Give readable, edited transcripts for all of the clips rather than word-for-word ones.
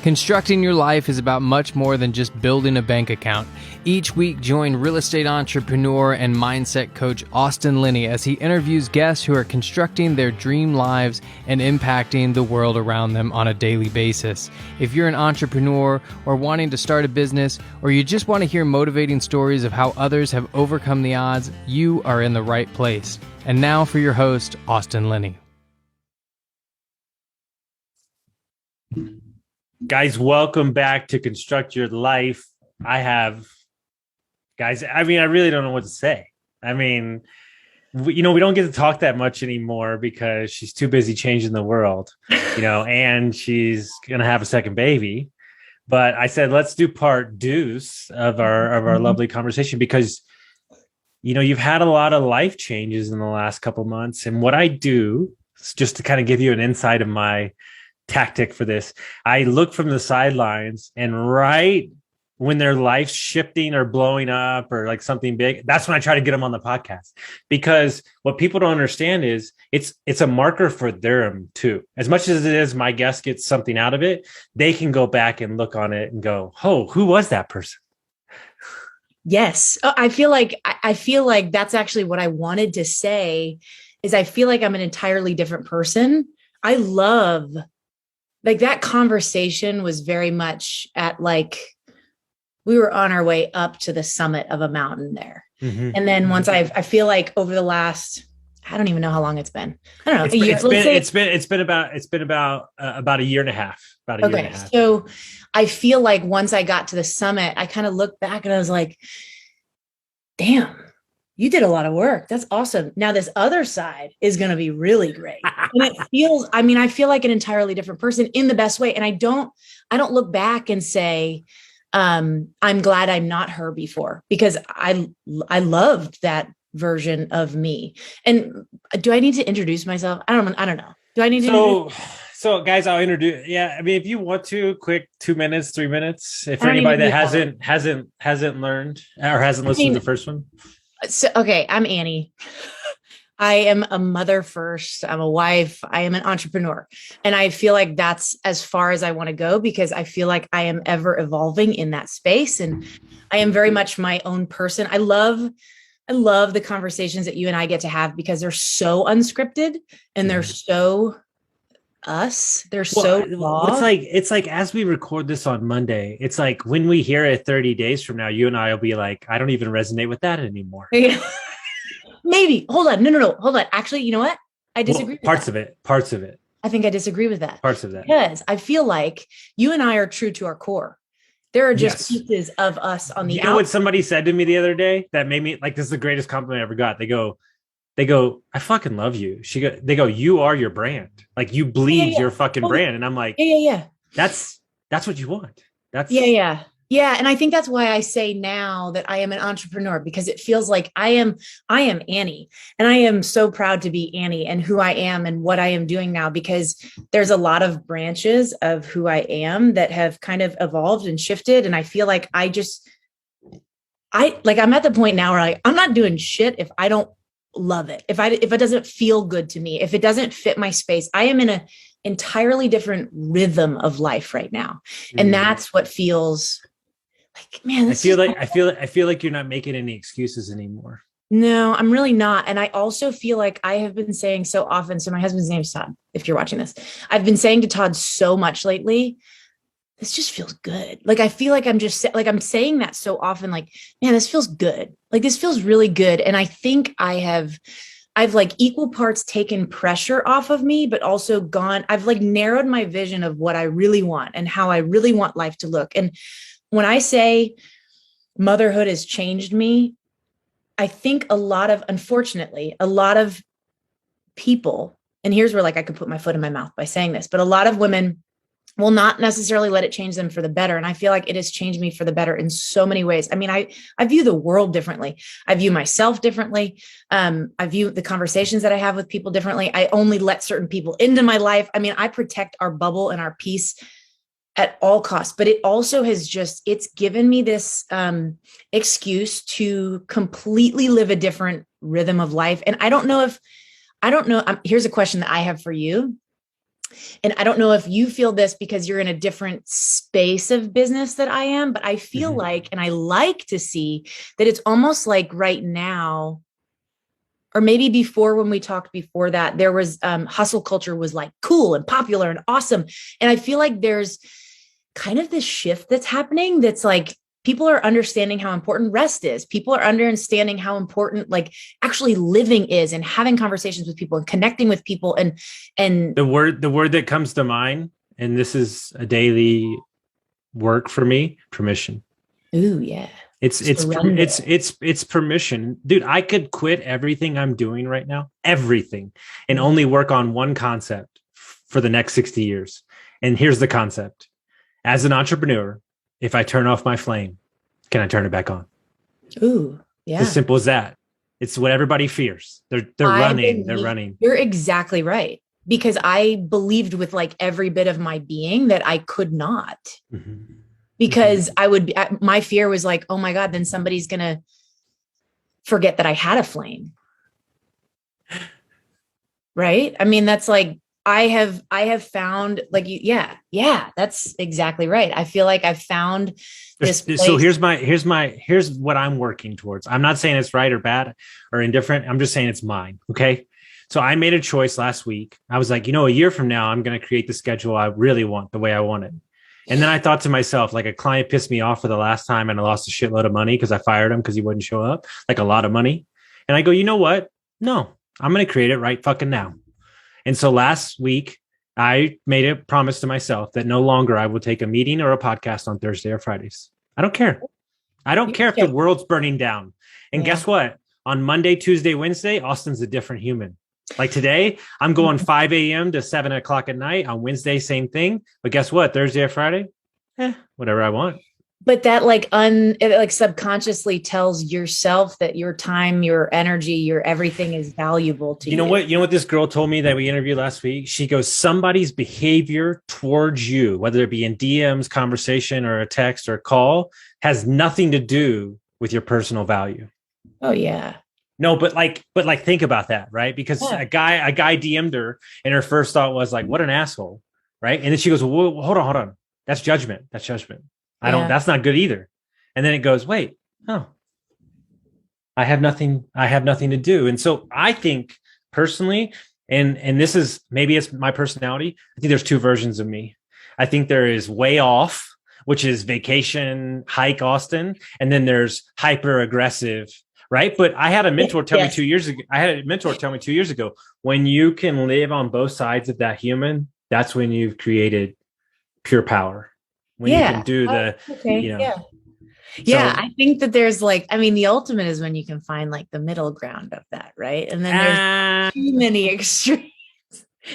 Constructing your life is about much more than just building a bank account. Each week, join real estate entrepreneur and mindset coach Austin Linney as he interviews guests who are constructing their dream lives and impacting the world around them on a daily basis. If you're an entrepreneur or wanting to start a business, or you just want to hear motivating stories of how others have overcome the odds, you are in the right place. And now for your host, Austin Linney. Guys, welcome back to Construct Your Life. Guys, I really don't know what to say. We don't get to talk that much anymore because she's too busy changing the world, and she's going to have a second baby. But I said, let's do part deuce of our lovely conversation because, you've had a lot of life changes in the last couple months. And what I do, just to kind of give you an insight of my tactic for this, I look from the sidelines, and right when their life's shifting or blowing up or like something big, that's when I try to get them on the podcast, because what people don't understand is it's a marker for them too. As much as it is my guest gets something out of it, they can go back and look on it and go, oh, who was that person? Yes. I feel like that's actually what I wanted to say is I feel like I'm an entirely different person. I love that conversation was very much at we were on our way up to the summit of a mountain there. Mm-hmm. And then once I feel like over the last, I don't even know how long it's been. I don't know. It's been about a year and a half. About a year and a half. So I feel like once I got to the summit, I kind of looked back and I was like, damn, you did a lot of work. That's awesome. Now this other side is going to be really great. And it feels, I feel like an entirely different person in the best way. And I don't look back and say, I'm glad I'm not her before, because I loved that version of me. And do I need to introduce myself? I don't know. Do I need to? So guys, I'll introduce. Yeah. If you want to, quick 2 minutes, 3 minutes, if for anybody that hasn't learned or hasn't listened to the first one. So, okay, I'm Annie. I am a mother first. I'm a wife. I am an entrepreneur. And I feel like that's as far as I want to go, because I feel like I am ever evolving in that space. And I am very much my own person. I love the conversations that you and I get to have because they're so unscripted and they're so us. They're so raw. It's like as we record this on Monday, it's like when we hear it 30 days from now, you and I will be like, I don't even resonate with that anymore. Maybe. Hold on. No. Hold on. Actually, you know what? I disagree. Parts of it. I think I disagree with that. Parts of that. Because I feel like you and I are true to our core. There are just pieces of us on the outside. You know what somebody said to me the other day that made me this is the greatest compliment I ever got. They go, I fucking love you. They go, you are your brand. Like you bleed your fucking brand. And I'm like, yeah. That's what you want. That's Yeah. And I think that's why I say now that I am an entrepreneur, because it feels like I am Annie, and I am so proud to be Annie and who I am and what I am doing now, because there's a lot of branches of who I am that have kind of evolved and shifted. And I feel like I'm at the point now where I'm not doing shit if I don't love it. If it doesn't feel good to me, if it doesn't fit my space, I am in an entirely different rhythm of life right now. And that's what feels like, man, I feel like you're not making any excuses anymore. No, I'm really not. And I also feel like I have been saying so often, so my husband's name is Todd, if you're watching this, I've been saying to Todd so much lately, this just feels good. Like, I feel like I'm saying that so often, like, man, this feels good. Like, this feels really good. And I think I've equal parts taken pressure off of me, but also I've narrowed my vision of what I really want and how I really want life to look. And when I say motherhood has changed me, I think unfortunately, a lot of people, and here's where I could put my foot in my mouth by saying this, but a lot of women will not necessarily let it change them for the better. And I feel like it has changed me for the better in so many ways. I view the world differently. I view myself differently. I view the conversations that I have with people differently. I only let certain people into my life. I protect our bubble and our peace at all costs, but it also it's given me this excuse to completely live a different rhythm of life. And I don't know. Here's a question that I have for you. and I don't know if you feel this because you're in a different space of business that I am, but I feel like, and I like to see that it's almost like right now, or maybe before when we talked before that, there was hustle culture was like cool and popular and awesome. And I feel like there's kind of this shift that's happening that's like people are understanding how important rest is. People are understanding how important like actually living is and having conversations with people and connecting with people. And the word that comes to mind, and this is a daily work for me, permission. Ooh, yeah. It's permission. Dude, I could quit everything I'm doing right now, everything, and only work on one concept for the next 60 years. And here's the concept. As an entrepreneur, if I turn off my flame, can I turn it back on? Ooh, yeah. It's as simple as that. It's what everybody fears. They're running. They're running. You're exactly right. Because I believed with like every bit of my being that I could not. Mm-hmm. Because my fear was like, oh my God, then somebody's going to forget that I had a flame. Right. I mean, that's like, I have found like, yeah, that's exactly right. I feel like I've found this place. So here's what I'm working towards. I'm not saying it's right or bad or indifferent. I'm just saying it's mine. Okay. So I made a choice last week. I was like, a year from now, I'm going to create the schedule I really want the way I want it. And then I thought to myself, like a client pissed me off for the last time and I lost a shitload of money because I fired him because he wouldn't show up, like a lot of money. And I go, you know what? No, I'm going to create it right fucking now. And so last week, I made a promise to myself that no longer I will take a meeting or a podcast on Thursday or Fridays. I don't care. I don't care if the world's burning down. And guess what? On Monday, Tuesday, Wednesday, Austin's a different human. Like today, I'm going 5 a.m. to 7 o'clock at night. On Wednesday, same thing. But guess what? Thursday or Friday, whatever I want. But that it subconsciously tells yourself that your time, your energy, your everything is valuable to you. You know what this girl told me that we interviewed last week? She goes, somebody's behavior towards you, whether it be in DMs, conversation, or a text or a call, has nothing to do with your personal value. Oh, yeah. No, but think about that, right? Because a guy DM'd her and her first thought was like, what an asshole, right? And then she goes, well, hold on. That's judgment. That's not good either. And then it goes, wait, I have nothing to do. And so I think personally, and this is, maybe it's my personality. I think there's two versions of me. I think there is way off, which is vacation, hike Austin. And then there's hyper aggressive, right? But I had a mentor tell me 2 years ago, when you can live on both sides of that human, that's when you've created pure power. When you can do I think that there's the ultimate is when you can find like the middle ground of that, right? And then there's too many extremes.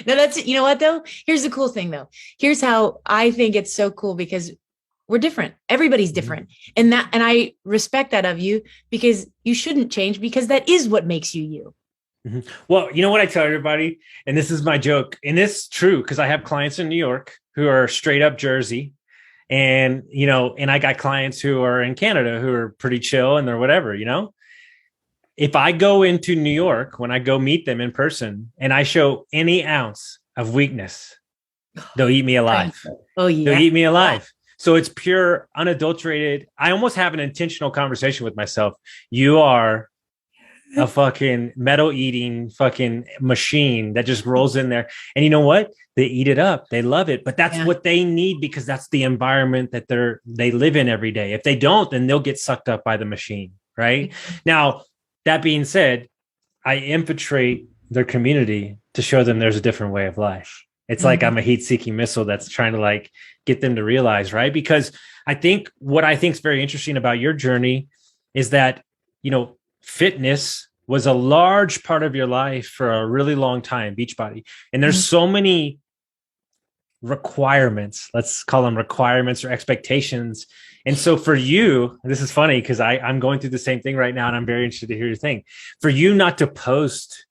No, that's it. You know what though? Here's the cool thing though. Here's how I think it's so cool because we're different. Everybody's different. And I respect that of you because you shouldn't change because that is what makes you you. Mm-hmm. Well, you know what I tell everybody, and this is my joke, and it's true because I have clients in New York who are straight up Jersey. And, and I got clients who are in Canada who are pretty chill and they're whatever, if I go into New York, when I go meet them in person and I show any ounce of weakness, they'll eat me alive. Oh, yeah. They'll eat me alive. Yeah. So it's pure, unadulterated. I almost have an intentional conversation with myself. You are a fucking metal eating fucking machine that just rolls in there. And you know what? They eat it up. They love it. But that's what they need because that's the environment that they live in every day. If they don't, then they'll get sucked up by the machine. Right. Now, that being said, I infiltrate their community to show them there's a different way of life. It's like I'm a heat-seeking missile that's trying to like get them to realize, right? Because I think what I think is very interesting about your journey is that, fitness was a large part of your life for a really long time, Beachbody. And there's so many requirements, let's call them requirements or expectations. And so for you, this is funny because I'm going through the same thing right now and I'm very interested to hear your thing. For you not to post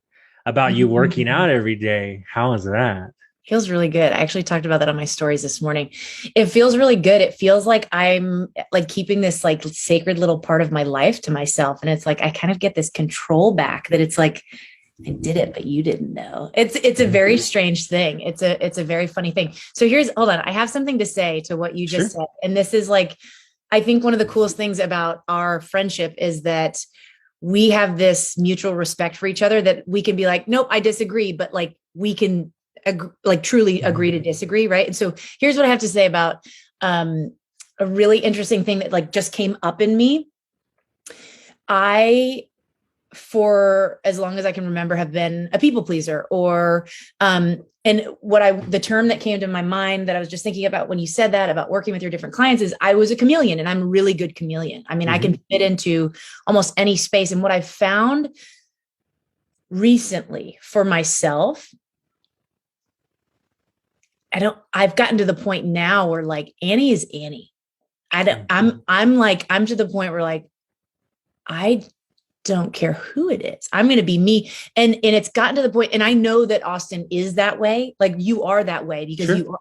about you working out every day, how is that? Feels really good. I actually talked about that on my stories this morning. It feels really good. It feels like I'm like keeping this like sacred little part of my life to myself. And it's like, I kind of get this control back that it's like, I did it, but you didn't know. It's a very strange thing. It's a very funny thing. So hold on. I have something to say to what you just said. And this is like, I think one of the coolest things about our friendship is that we have this mutual respect for each other, that we can be like, nope, I disagree, but like we can truly agree to disagree. Right. And so here's what I have to say about a really interesting thing that like just came up in me. I, for as long as I can remember, have been a people pleaser, or and the term that came to my mind that I was just thinking about when you said that about working with your different clients is I was a chameleon, and I'm a really good chameleon. I mean, I can fit into almost any space. And what I've found recently for myself, I've gotten to the point now where like Annie is Annie. I'm to the point where like, I don't care who it is. I'm going to be me. And it's gotten to the point, and I know that Austin is that way. Like you are that way because you are,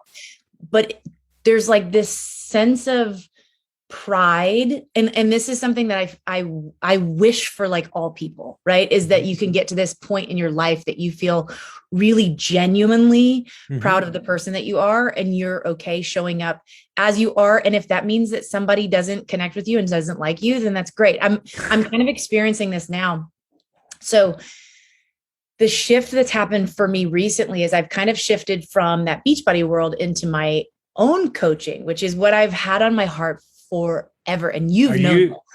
but there's like this sense of pride. And this is something that I wish for like all people, right? Is that you can get to this point in your life that you feel really genuinely proud of the person that you are, and you're okay showing up as you are. And if that means that somebody doesn't connect with you and doesn't like you, then that's great. I'm kind of experiencing this now. So the shift that's happened for me recently is I've kind of shifted from that Beachbody world into my own coaching, which is what I've had on my heart forever. And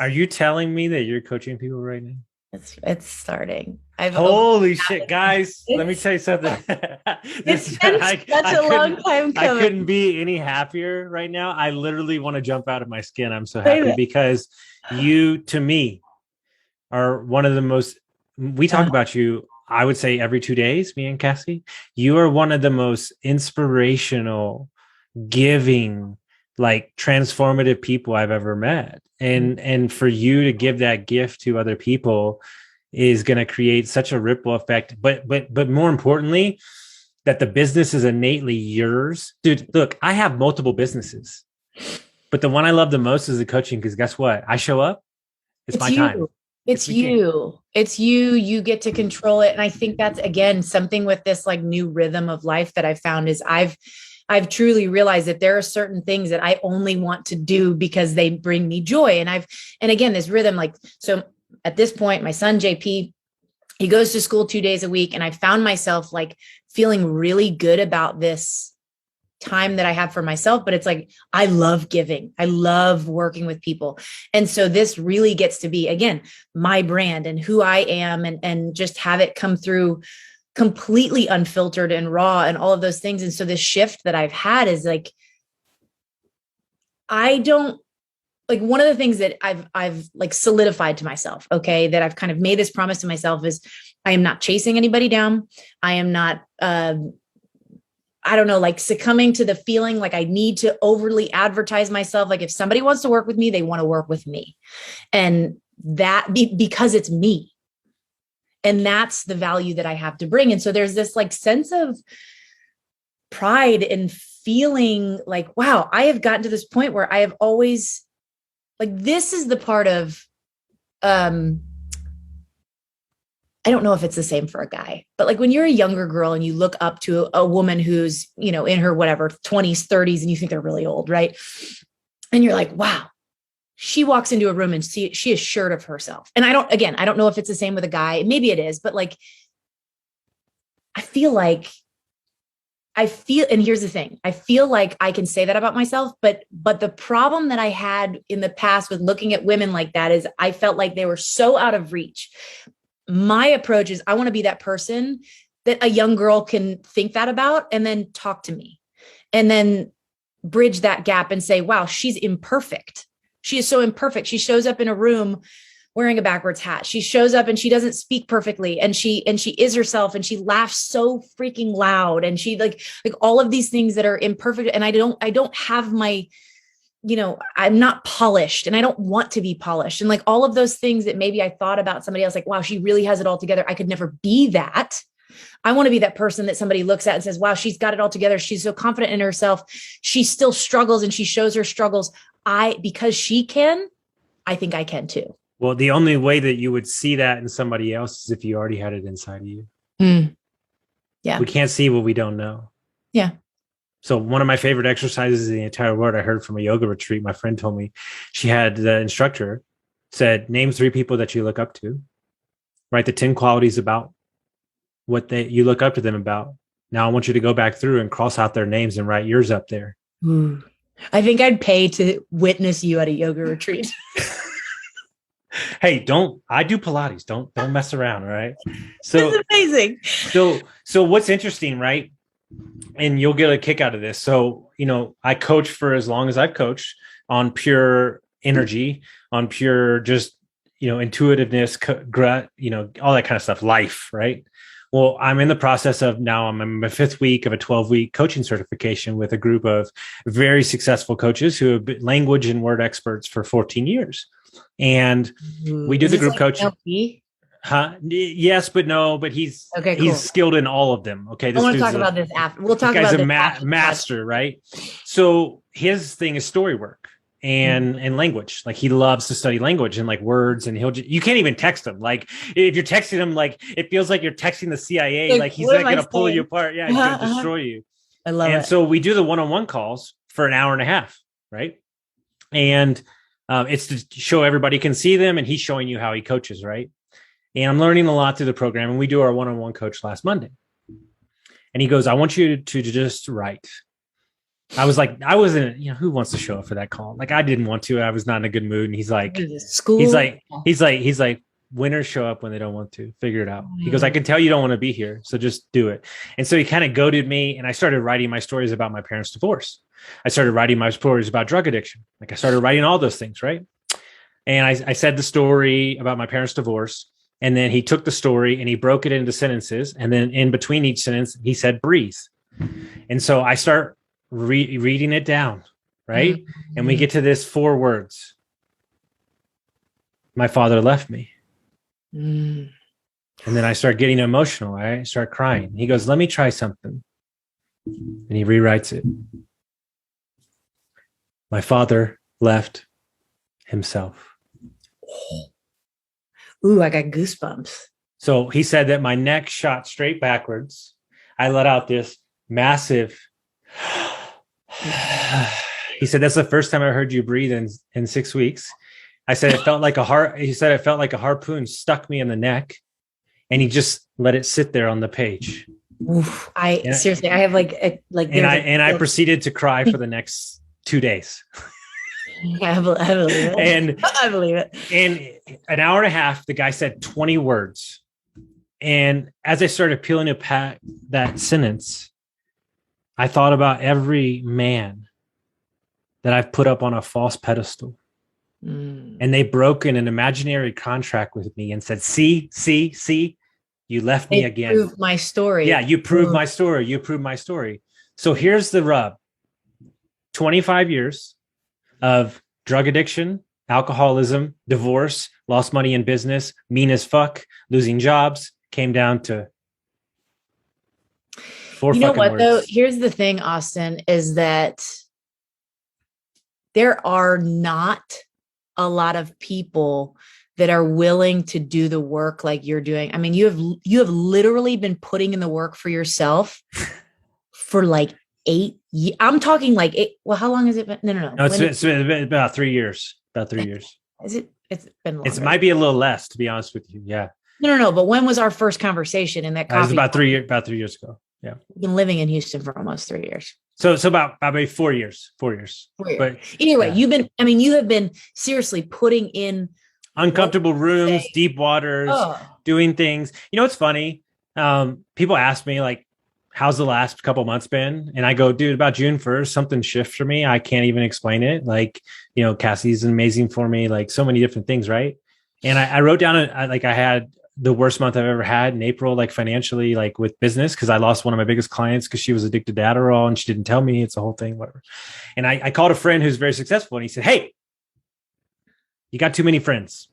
are you telling me that you're coaching people right now? It's starting. Holy shit, guys. Let me tell you something. It's been such a long time coming. I couldn't be any happier right now. I literally want to jump out of my skin. I'm so happy because you, to me, are one of the most, we talk about you, I would say every 2 days, me and Cassie. You are one of the most inspirational, giving, like transformative people I've ever met. And for you to give that gift to other people is going to create such a ripple effect. But more importantly, that the business is innately yours. Dude, look, I have multiple businesses, but the one I love the most is the coaching, because guess what? I show up. It's my time. It's you. It's you. You get to control it. And I think that's, again, something with this like new rhythm of life that I found is I've truly realized that there are certain things that I only want to do because they bring me joy. And again, this rhythm, like, so at this point, my son, JP, he goes to school 2 days a week. And I found myself like feeling really good about this time that I have for myself, but it's like, I love giving. I love working with people. And so this really gets to be, again, my brand and who I am, and just have it come through completely unfiltered and raw and all of those things. And so this shift that I've had is like, I don't like, one of the things that I've like solidified to myself, okay, that I've kind of made this promise to myself is I am not chasing anybody down. I am not, I don't know, like succumbing to the feeling like I need to overly advertise myself. Like if somebody wants to work with me, they want to work with me. And that because it's me. And that's the value that I have to bring. And so there's this like sense of pride and feeling like, wow, I have gotten to this point where I have always like, this is the part of, I don't know if it's the same for a guy, but like when you're a younger girl and you look up to a woman who's, you know, in her, whatever, 20s, 30s, and you think they're really old, right? And you're like, wow, she walks into a room and she is sure of herself. And I don't know if it's the same with a guy. Maybe it is, but like, and here's the thing, I feel like I can say that about myself, but the problem that I had in the past with looking at women like that is I felt like they were so out of reach. My approach is I want to be that person that a young girl can think that about and then talk to me and then bridge that gap and say, wow, she's imperfect. She is so imperfect. She shows up in a room wearing a backwards hat. She shows up and she doesn't speak perfectly. And she is herself and she laughs so freaking loud. And she like all of these things that are imperfect. And I don't have my, you know, I'm not polished and I don't want to be polished. And like all of those things that maybe I thought about somebody else, like, wow, she really has it all together. I could never be that. I want to be that person that somebody looks at and says, wow, she's got it all together. She's so confident in herself. She still struggles and she shows her struggles. Because she can, I think I can too. Well, the only way that you would see that in somebody else is if you already had it inside of you. Yeah. We can't see what we don't know. Yeah. So one of my favorite exercises in the entire world, I heard from a yoga retreat. My friend told me she had the instructor said, name 3 people that you look up to, write the 10 qualities about what you look up to them about. Now I want you to go back through and cross out their names and write yours up there. Ooh. I think I'd pay to witness you at a yoga retreat. Hey, I do Pilates. Don't mess around. All right. So it's amazing. So what's interesting, right? And you'll get a kick out of this. So, I coach for as long as I've coached on pure energy, on pure, just, intuitiveness, all that kind of stuff, life. Right. Well, I'm in the process of now I'm in my 5th week of a 12-week coaching certification with a group of very successful coaches who have been language and word experts for 14 years. And we do the group coaching. Huh? Yes, but no, but he's skilled in all of them. Okay. I want to talk about this after. We'll talk about this after. Master, right? So his thing is story work and language. Like he loves to study language and like words, and you can't even text him. Like if you're texting him, like it feels like you're texting the CIA. Like he's not going to pull you apart. Yeah, he's going to destroy you. I love it. And so we do the one-on-one calls for an hour and a half, right? And it's to show everybody can see them, and he's showing you how he coaches, right? And I'm learning a lot through the program. And we do our one-on-one coach last Monday. And he goes, I want you to just write. I was like, I wasn't, who wants to show up for that call? Like, I didn't want to. I was not in a good mood. And he's like, he's like, winners show up when they don't want to. Figure it out. He goes, I can tell you don't want to be here. So just do it. And so he kind of goaded me. And I started writing my stories about my parents' divorce. I started writing my stories about drug addiction. Like I started writing all those things, right? And I said the story about my parents' divorce. And then he took the story and he broke it into sentences. And then in between each sentence, he said, breathe. And so I start reading it down, right? Mm-hmm. And we get to this 4 words. My father left me. Mm. And then I start getting emotional. I start crying. He goes, let me try something. And he rewrites it. My father left himself. Ooh, I got goosebumps. So he said that my neck shot straight backwards. I let out this massive. He said, that's the first time I heard you breathe in 6 weeks. I said, it felt like he said, it felt like a harpoon stuck me in the neck, and he just let it sit there on the page. Oof, seriously, I have I proceeded to cry for the next 2 days. I believe it. And I believe it. And an hour and a half, the guy said 20 words. And as I started peeling apart that sentence, I thought about every man that I've put up on a false pedestal. And they broke in an imaginary contract with me and said, see, you left me again. You proved my story. Yeah, you proved my story. You proved my story. So here's the rub. 25 years of drug addiction, alcoholism, divorce, lost money in business, mean as fuck, losing jobs, came down to 4 You know what, words. though? Here's the thing, Austin, is that there are not a lot of people that are willing to do the work like you're doing. I mean, you have literally been putting in the work for yourself for like 8 years. I'm talking like 8. Well, how long has it been? No. It's been about 3 years. About 3 years. Is it? It's been longer. It might be a little less, to be honest with you. Yeah. No. But when was our first conversation in that coffee? It was about 3 years. About 3 years ago. Yeah. We've been living in Houston for almost 3 years. So about maybe 4 years. 4 years. But anyway, you have been seriously putting in uncomfortable rooms, deep waters, doing things. It's funny. People ask me like, how's the last couple months been? And I go, dude, about June 1st, something shifted for me. I can't even explain it. Like, Cassie's amazing for me, like so many different things. Right. And I wrote down, I had the worst month I've ever had in April, like financially, like with business, because I lost one of my biggest clients because she was addicted to Adderall and she didn't tell me. It's a whole thing, whatever. And I called a friend who's very successful and he said, hey, you got too many friends.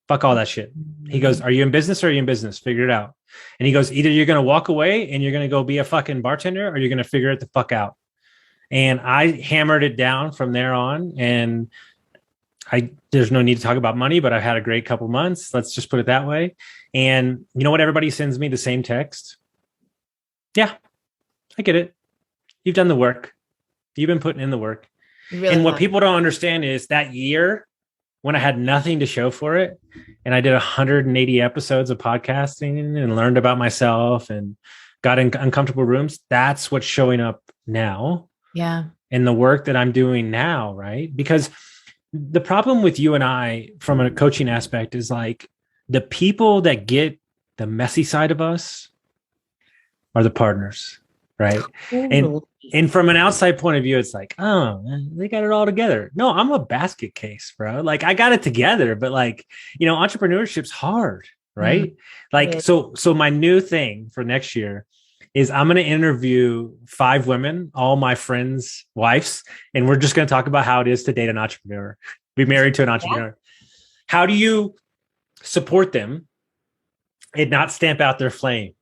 Fuck all that shit. He goes, are you in business or are you in business? Figure it out. And he goes, either you're going to walk away and you're going to go be a fucking bartender or you're going to figure it the fuck out. And I hammered it down from there on. And there's no need to talk about money, but I've had a great couple months. Let's just put it that way. And you know what? Everybody sends me the same text. Yeah, I get it. You've done the work. You've been putting in the work. Really and what have. people don't understand is that year when I had nothing to show for it, and I did 180 episodes of podcasting and learned about myself and got in uncomfortable rooms, that's what's showing up now. Yeah. In the work that I'm doing now, right? Because the problem with you and I from a coaching aspect is like the people that get the messy side of us are the partners, right? And from an outside point of view, it's like, oh, they got it all together. No, I'm a basket case, bro. Like I got it together, but like, entrepreneurship's hard, right? Like, so my new thing for next year is I'm going to interview 5 women, all my friends' wives, and we're just going to talk about how it is to date an entrepreneur, be married to an entrepreneur. Yeah. How do you support them and not stamp out their flame,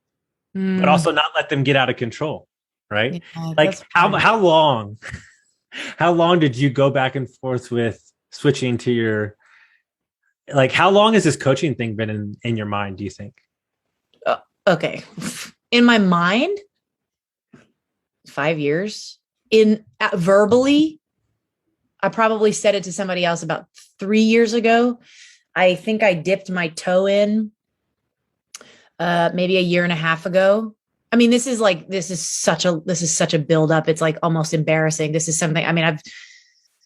but also not let them get out of control, right? Yeah, like how long did you go back and forth with switching to your, like, how long has this coaching thing been in your mind, do you think? Okay. In my mind, 5 years. Verbally, I probably said it to somebody else about 3 years ago. I think I dipped my toe in maybe a year and a half ago. I mean, this is such a buildup. It's like almost embarrassing. This is something, I mean,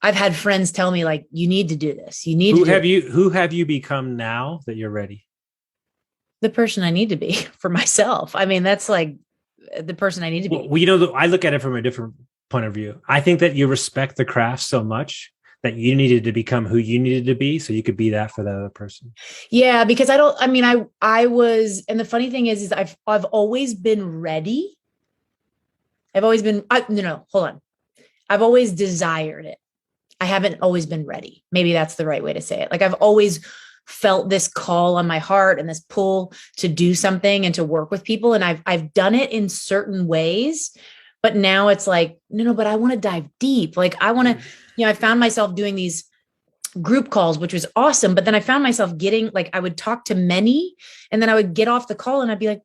I've had friends tell me like, you need to do this. You need who have you become now that you're ready? The person I need to be for myself. I mean, that's like the person I need to be. Well, I look at it from a different point of view. I think that you respect the craft so much that you needed to become who you needed to be so you could be that for the other person. Yeah, because I was, and the funny thing is I've always been ready. I've always been, hold on. I've always desired it. I haven't always been ready. Maybe that's the right way to say it. Like I've always felt this call on my heart and this pull to do something and to work with people. And I've done it in certain ways, but now it's like, no, but I want to dive deep. Like I want to, I found myself doing these group calls, which was awesome. But then I found myself getting like, I would talk to many and then I would get off the call and I'd be like,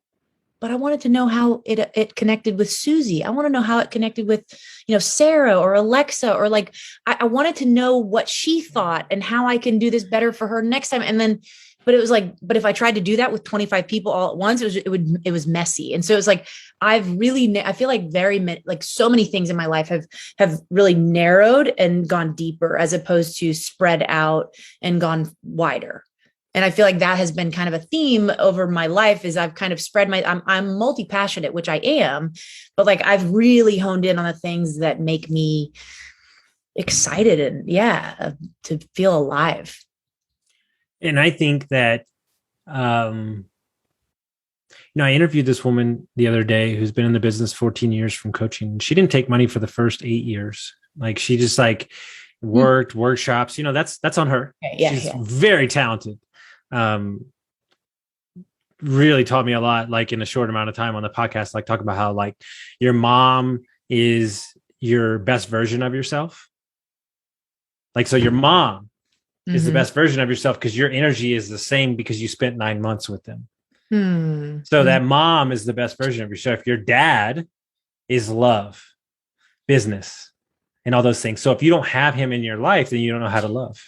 but I wanted to know how it connected with Susie. I want to know how it connected with, Sarah or Alexa, or like, I wanted to know what she thought and how I can do this better for her next time. And then, but it was like, but if I tried to do that with 25 people all at once, it was messy. And so it was like, I feel like like so many things in my life have really narrowed and gone deeper as opposed to spread out and gone wider. And I feel like that has been kind of a theme over my life is I've kind of spread I'm multi-passionate, which I am, but like I've really honed in on the things that make me excited and to feel alive. And I think that, I interviewed this woman the other day who's been in the business 14 years from coaching. She didn't take money for the first 8 years. Like she just like worked workshops, that's on her. Yeah, she's very talented. Really taught me a lot, like in a short amount of time on the podcast, like talking about how like your mom is your best version of yourself. Like, so your mom is the best version of yourself because your energy is the same because you spent 9 months with them. So that mom is the best version of yourself. Your dad is love, business, and all those things. So if you don't have him in your life, then you don't know how to love.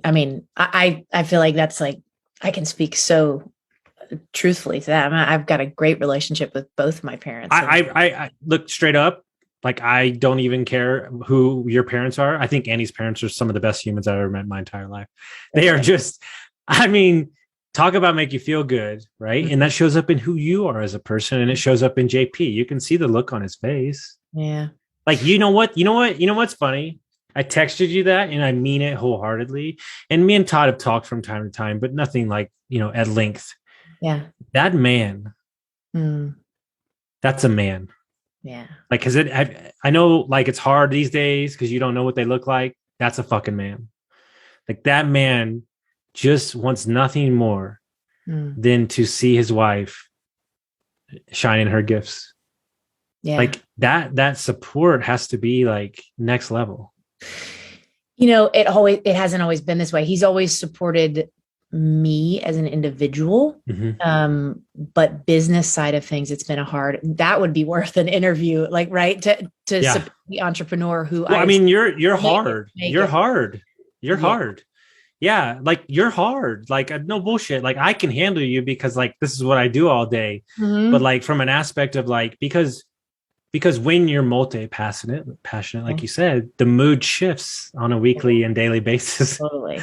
I mean, I feel like that's like, I can speak so truthfully to that. I've got a great relationship with both my parents. I look straight up. Like, I don't even care who your parents are. I think Annie's parents are some of the best humans I've ever met in my entire life. They are just, I mean, talk about make you feel good, right? And that shows up in who you are as a person, and it shows up in JP. You can see the look on his face. Yeah. Like, you know what's funny? I texted you that, and I mean it wholeheartedly. And me and Todd have talked from time to time, but nothing like, at length. Yeah. That man, that's a man. Yeah. Like, cause I know like it's hard these days because you don't know what they look like. That's a fucking man. Like, that man just wants nothing more than to see his wife shine in her gifts. Yeah. Like that support has to be like next level. It hasn't always been this way. He's always supported me as an individual. But business side of things, it's been that would be worth an interview, like, right. To support the entrepreneur who, well, I mean, you're hard. You're hard. You're hard. Yeah. Like, you're hard. Like, no bullshit. Like, I can handle you because, like, this is what I do all day. But, like, from an aspect of, like, because when you're passionate, like you said, the mood shifts on a weekly and daily basis. Totally.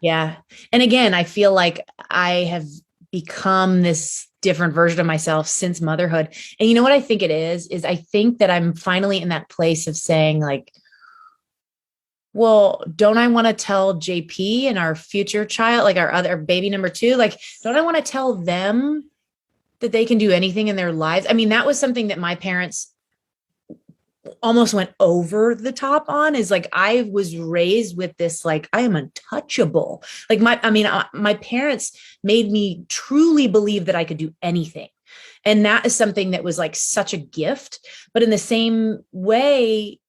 Yeah. And again, I feel like I have become this different version of myself since motherhood. And you know what I think it is I think that I'm finally in that place of saying, like, well, don't I want to tell JP and our future child, like our other baby number 2, like, don't I want to tell them that they can do anything in their lives? I mean, that was something that my parents almost went over the top on, is like, I was raised with this, like, I am untouchable. Like, my parents made me truly believe that I could do anything. And that is something that was like such a gift. But in the same way,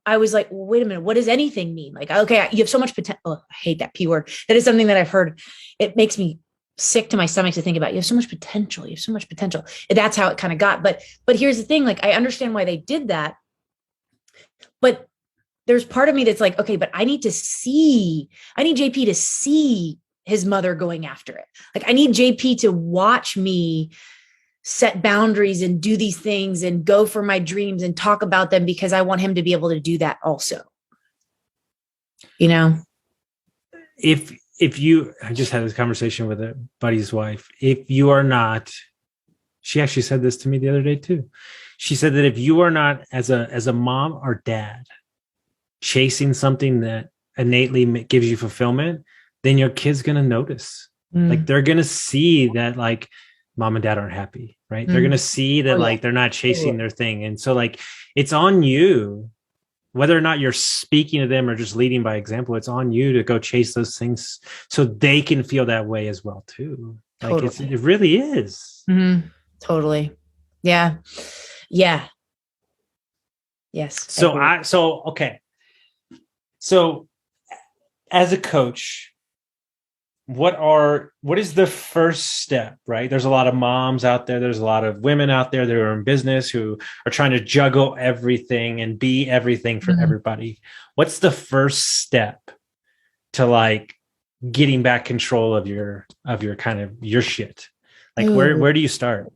I was like, well, wait a minute, what does anything mean? Like, okay, you have so much potential. Oh, I hate that P word. That is something that I've heard. It makes me sick to my stomach to think about. You have so much potential. You have so much potential. And that's how it kind of got. But here's the thing, like, I understand why they did that. But there's part of me that's like, okay, but I need JP to see his mother going after it. Like, I need JP to watch me set boundaries and do these things and go for my dreams and talk about them, because I want him to be able to do that also. I just had this conversation with a buddy's wife. If you are not, she actually said this to me the other day too. She said that if you are not, as a mom or dad, chasing something that innately gives you fulfillment, then your kid's going to notice. Like, they're going to see that, like, mom and dad aren't happy, right? They're going to see that, like, they're not chasing their thing. And so, like, it's on you, whether or not you're speaking to them or just leading by example, it's on you to go chase those things so they can feel that way as well too. Like, totally. It really is. Totally. Yeah. Yeah. Yes. Okay. So as a coach, what is the first step, right? There's a lot of moms out there. There's a lot of women out there that are in business who are trying to juggle everything and be everything for everybody. What's the first step to, like, getting back control of your kind of your shit? Like, where do you start?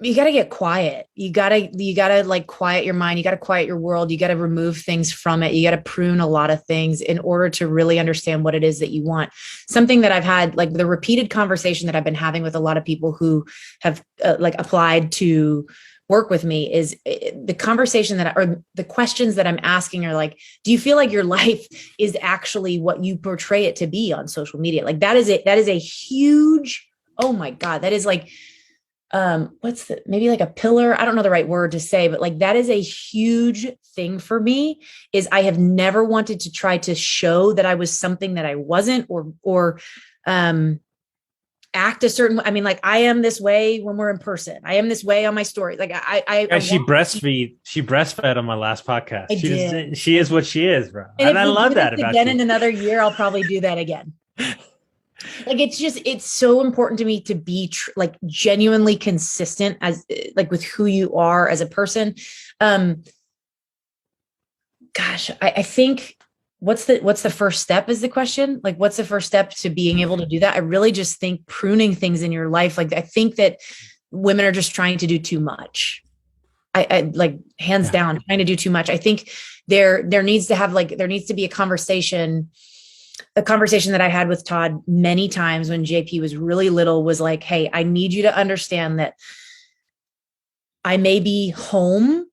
You got to get quiet. You got to like quiet your mind. You got to quiet your world. You got to remove things from it. You got to prune a lot of things in order to really understand what it is that you want. Something that I've had, like, the repeated conversation that I've been having with a lot of people who have like applied to work with me, is the conversation or the questions that I'm asking are like, do you feel like your life is actually what you portray it to be on social media? Like, that is a huge, oh my God, that is like, maybe like a pillar. I don't know the right word to say, but like, that is a huge thing for me. Is I have never wanted to try to show that I was something that I wasn't, or act a certain, I mean, like, I am this way when we're in person. I am this way on my story. Like, she breastfed on my last podcast. She is what she is, bro. And I love that about again you. In another year, I'll probably do that again. Like, it's so important to me to be like genuinely consistent as like with who you are as a person. Gosh, I think what's the first step is the question. Like, what's the first step to being able to do that? I really just think pruning things in your life. Like, I think that women are just trying to do too much. I like, hands down, trying to do too much. I think there needs to be a conversation that I had with Todd many times when JP was really little, was like, hey, I need you to understand that I may be home,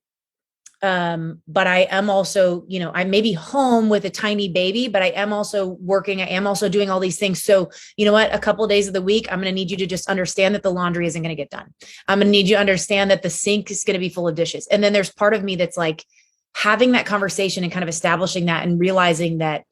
but I am also, I may be home with a tiny baby, but I am also working. I am also doing all these things. So you know what? A couple of days of the week, I'm going to need you to just understand that the laundry isn't going to get done. I'm going to need you to understand that the sink is going to be full of dishes. And then there's part of me that's like having that conversation and kind of establishing that and realizing that,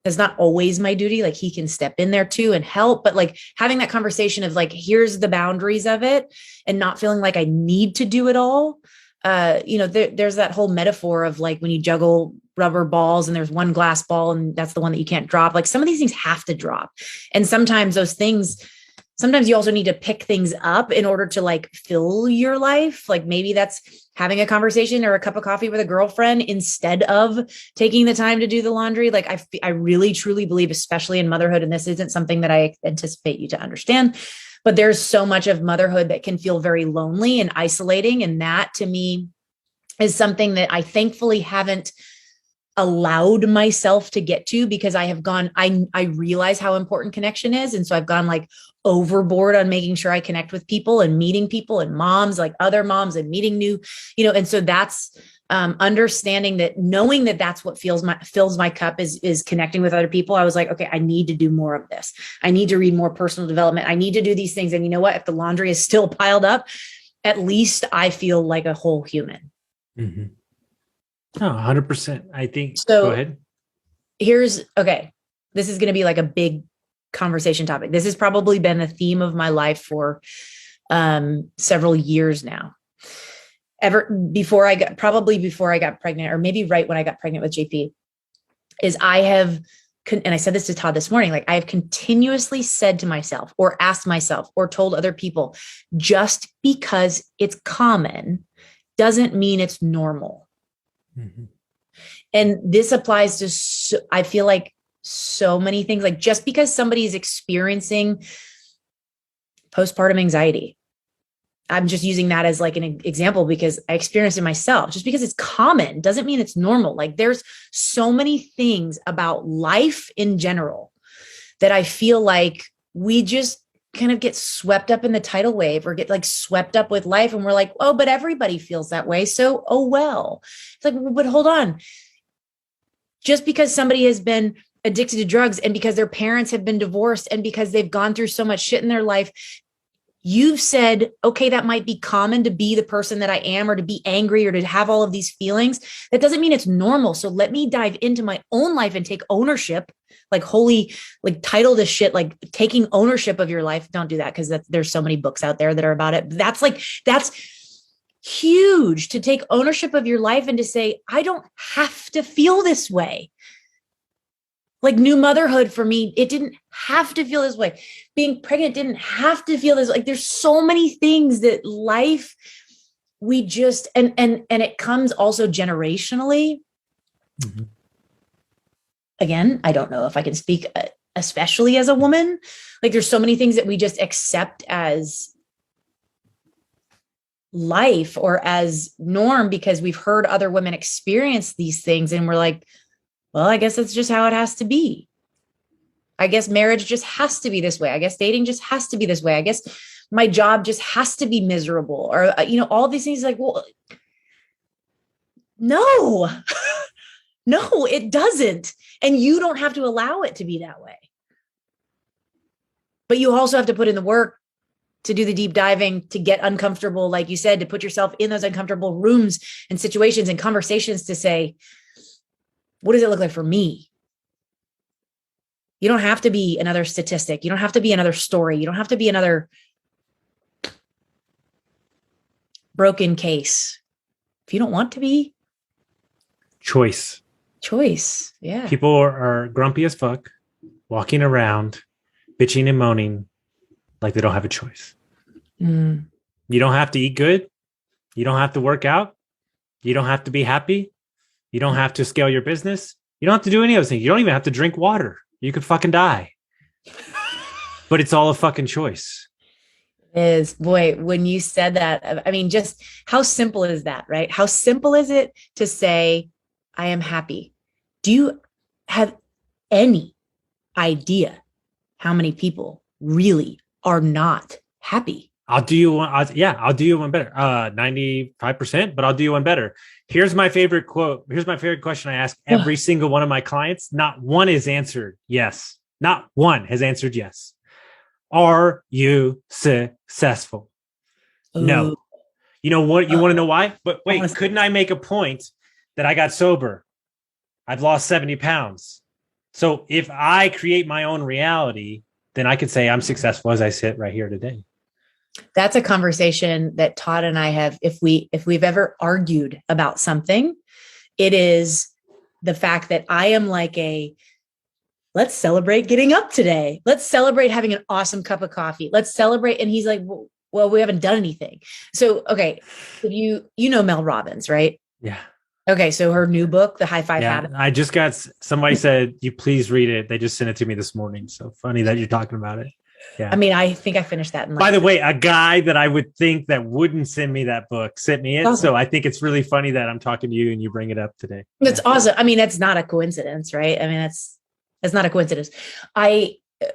it's not always my duty. Like, he can step in there too and help, but like having that conversation of like, here's the boundaries of it, and not feeling like I need to do it all. there's that whole metaphor of like when you juggle rubber balls and there's one glass ball and that's the one that you can't drop. Like some of these things have to drop. And sometimes you also need to pick things up in order to like fill your life. Like maybe that's having a conversation or a cup of coffee with a girlfriend instead of taking the time to do the laundry. Like I really, truly believe, especially in motherhood, and this isn't something that I anticipate you to understand, but there's so much of motherhood that can feel very lonely and isolating. And that to me is something that I thankfully haven't allowed myself to get to, because I realize how important connection is. And so I've gone like overboard on making sure I connect with people and meeting people and moms, like other moms, and meeting new, and so that's understanding that, knowing that that's what fills my cup is connecting with other people. I was like, okay, I need to do more of this. I need to read more personal development. I need to do these things. And you know what? If the laundry is still piled up, at least I feel like a whole human. Mm-hmm. Oh, 100%. I think. So go ahead. This is going to be like a big conversation topic. This has probably been the theme of my life for several years now. Before I got pregnant, or maybe right when I got pregnant with JP, is and I said this to Todd this morning, like I have continuously said to myself or asked myself or told other people, just because it's common doesn't mean it's normal. Mm-hmm. And this applies to, I feel like, so many things. Like just because somebody is experiencing postpartum anxiety, I'm just using that as like an example because I experienced it myself. Just because it's common doesn't mean it's normal. Like there's so many things about life in general that I feel like we just kind of get swept up in the tidal wave or get like swept up with life. And we're like, oh, but everybody feels that way. So, oh, well, it's like, but hold on. Just because somebody has been addicted to drugs and because their parents have been divorced and because they've gone through so much shit in their life, you've said, okay, that might be common to be the person that I am, or to be angry, or to have all of these feelings. That doesn't mean it's normal. So let me dive into my own life and take ownership, like holy, like title this shit, like taking ownership of your life. Don't do that, because there's so many books out there that are about it. That's huge, to take ownership of your life and to say, I don't have to feel this way. Like new motherhood for me, it didn't have to feel this way. Being pregnant didn't have to feel this. Like there's so many things that life, we just, and it comes also generationally. Mm-hmm. Again, I don't know if I can speak, especially as a woman. Like there's so many things that we just accept as life or as norm because we've heard other women experience these things. And we're like, well, I guess that's just how it has to be. I guess marriage just has to be this way. I guess dating just has to be this way. I guess my job just has to be miserable, or, all these things. Like, well, no, no, it doesn't. And you don't have to allow it to be that way. But you also have to put in the work to do the deep diving, to get uncomfortable, like you said, to put yourself in those uncomfortable rooms and situations and conversations to say, what does it look like for me? You don't have to be another statistic. You don't have to be another story. You don't have to be another broken case. If you don't want to be. Choice. Yeah. People are grumpy as fuck, walking around, bitching and moaning like they don't have a choice. Mm. You don't have to eat good. You don't have to work out. You don't have to be happy. You don't have to scale your business. You don't have to do any of those things. You don't even have to drink water. You could fucking die. But it's all a fucking choice. It is. Boy, when you said that, I mean, just how simple is that, right? How simple is it to say, I am happy? Do you have any idea how many people really are not happy? I'll do you one. I'll do you one better. 95%, but I'll do you one better. Here's my favorite quote. Here's my favorite question I ask every single one of my clients. Not one is answered yes. Not one has answered yes. Are you successful? Ooh. No. You know what? You want to know why? But wait, couldn't I make a point that I got sober? I've lost 70 pounds. So if I create my own reality, then I could say I'm successful as I sit right here today. That's a conversation that Todd and I have. If we've ever argued about something, it is the fact that I am like let's celebrate getting up today. Let's celebrate having an awesome cup of coffee. Let's celebrate. And he's like, well, we haven't done anything. So, okay. If you know Mel Robbins, right? Yeah. Okay. So her new book, The High Five Habit. I just got, somebody said, you please read it. They just sent it to me this morning. So funny that you're talking about it. Yeah. I mean, I think I finished that. By the way, a guy that I would think that wouldn't send me that book sent me it. Awesome. So I think it's really funny that I'm talking to you and you bring it up today. That's awesome. I mean, that's not a coincidence, right? I mean, that's not a coincidence.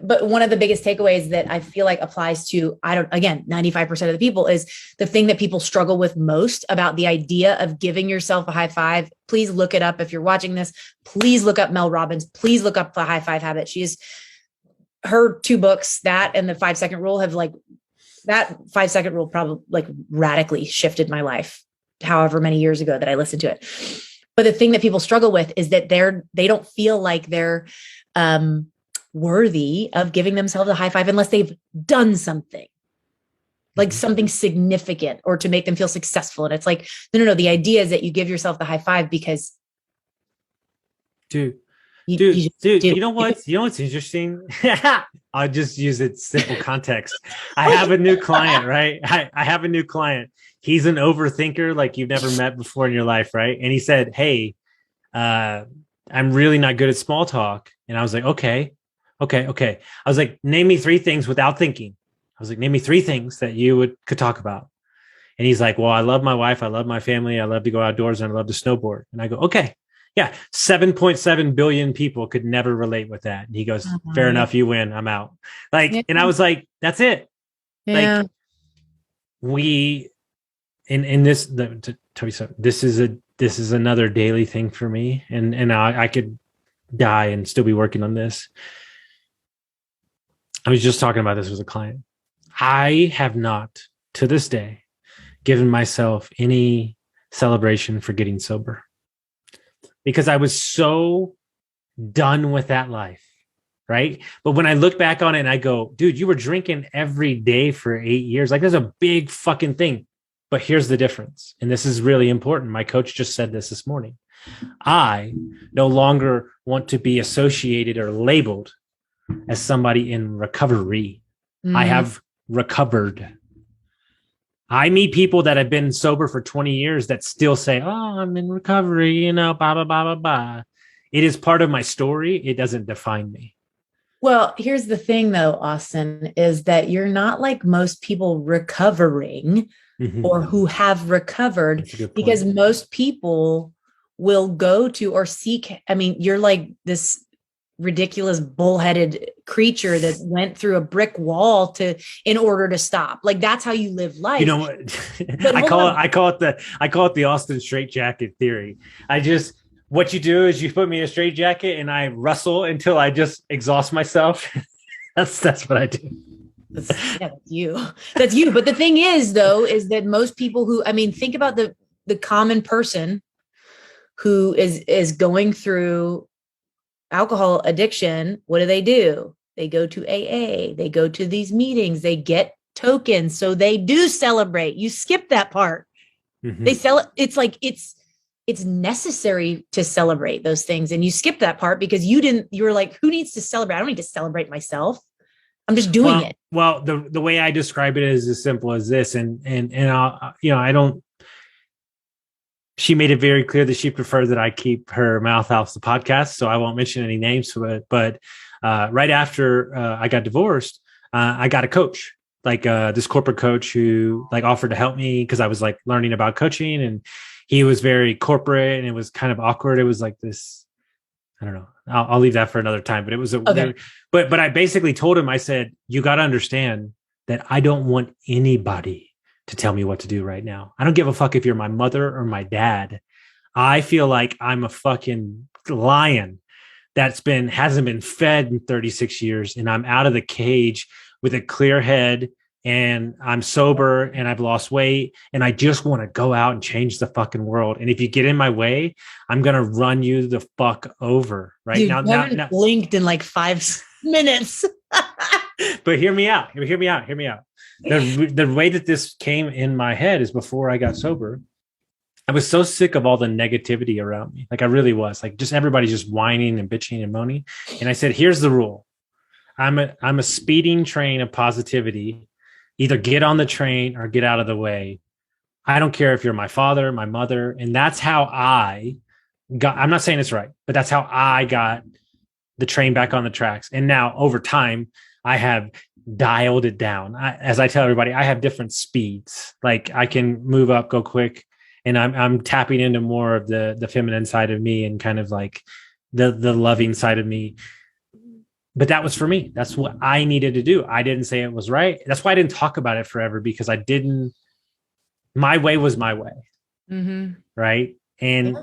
But one of the biggest takeaways that I feel like applies to, 95% of the people is the thing that people struggle with most about the idea of giving yourself a high five. Please look it up. If you're watching this, please look up Mel Robbins. Please look up The High Five Habit. Her 2 books, that and the 5-second rule, have that 5-second rule probably radically shifted my life, however many years ago that I listened to it. But the thing that people struggle with is that they don't feel like they're worthy of giving themselves a high five unless they've done something, like something significant, or to make them feel successful. And it's like, no. The idea is that you give yourself the high five because, dude, you know what? You know what's interesting? I'll just use it simple context. I have a new client, right? I have a new client. He's an overthinker like you've never met before in your life, right? And he said, hey, I'm really not good at small talk. And I was like, okay. I was like, name me 3 things without thinking. I was like, name me 3 things that you could talk about. And he's like, well, I love my wife. I love my family. I love to go outdoors and I love to snowboard. And I go, okay. Yeah, 7.7 billion people could never relate with that. And he goes, fair enough, you win. I'm out. And I was like, that's it. Yeah. This is another daily thing for me. And I could die and still be working on this. I was just talking about this with a client. I have not, to this day, given myself any celebration for getting sober, because I was so done with that life, right? But when I look back on it and I go, dude, you were drinking every day for 8 years. There's a big fucking thing. But here's the difference. And this is really important. My coach just said this morning. I no longer want to be associated or labeled as somebody in recovery. I have recovered. I meet people that have been sober for 20 years that still say, oh, I'm in recovery, blah, blah, blah, blah, blah. It is part of my story. It doesn't define me. Well, here's the thing, though, Austin, is that you're not like most people recovering or who have recovered, because most people will go to or seek. I mean, you're like this ridiculous bullheaded creature that went through a brick wall in order to stop. That's how you live life. You know what? I call it the Austin straitjacket theory. What you do is you put me in a straitjacket and I wrestle until I just exhaust myself. that's what I do. That's you. That's you. But the thing is, though, is that most people think about the common person who is going through alcohol addiction. What do? They go to AA. They go to these meetings. They get tokens. So they do celebrate. You skip that part. They sell. It's like it's necessary to celebrate those things. And you skip that part because you were like, who needs to celebrate? I don't need to celebrate myself. I'm just doing it. Well, the way I describe it is as simple as this. And I don't, she made it very clear that she preferred that I keep her mouth off the podcast. So I won't mention any names, but right after I got divorced, I got a coach, this corporate coach who offered to help me because I was learning about coaching, and he was very corporate and it was kind of awkward. It was like this, I don't know. I'll leave that for another time, but it was but I basically told him, I said, you got to understand that I don't want anybody to tell me what to do right now. I don't give a fuck if you're my mother or my dad. I feel like I'm a fucking lion hasn't been fed in 36 years. And I'm out of the cage with a clear head, and I'm sober and I've lost weight, and I just want to go out and change the fucking world. And if you get in my way, I'm going to run you the fuck over right. Dude, now blinked in 5 minutes. But hear me out. the way that this came in my head is before I got sober. I was so sick of all the negativity around me. Like I really was, like just everybody just whining and bitching and moaning. And I said, here's the rule. I'm a speeding train of positivity. Either get on the train or get out of the way. I don't care if you're my father, my mother. And that's how I got, I'm not saying it's right, but that's how I got the train back on the tracks. And now over time, I have dialed it down. As I tell everybody, I have different speeds. Like I can move up, go quick. And I'm tapping into more of the feminine side of me and kind of like the loving side of me. But that was for me. That's what I needed to do. I didn't say it was right. That's why I didn't talk about it forever, because my way was my way. Mm-hmm. Right. And,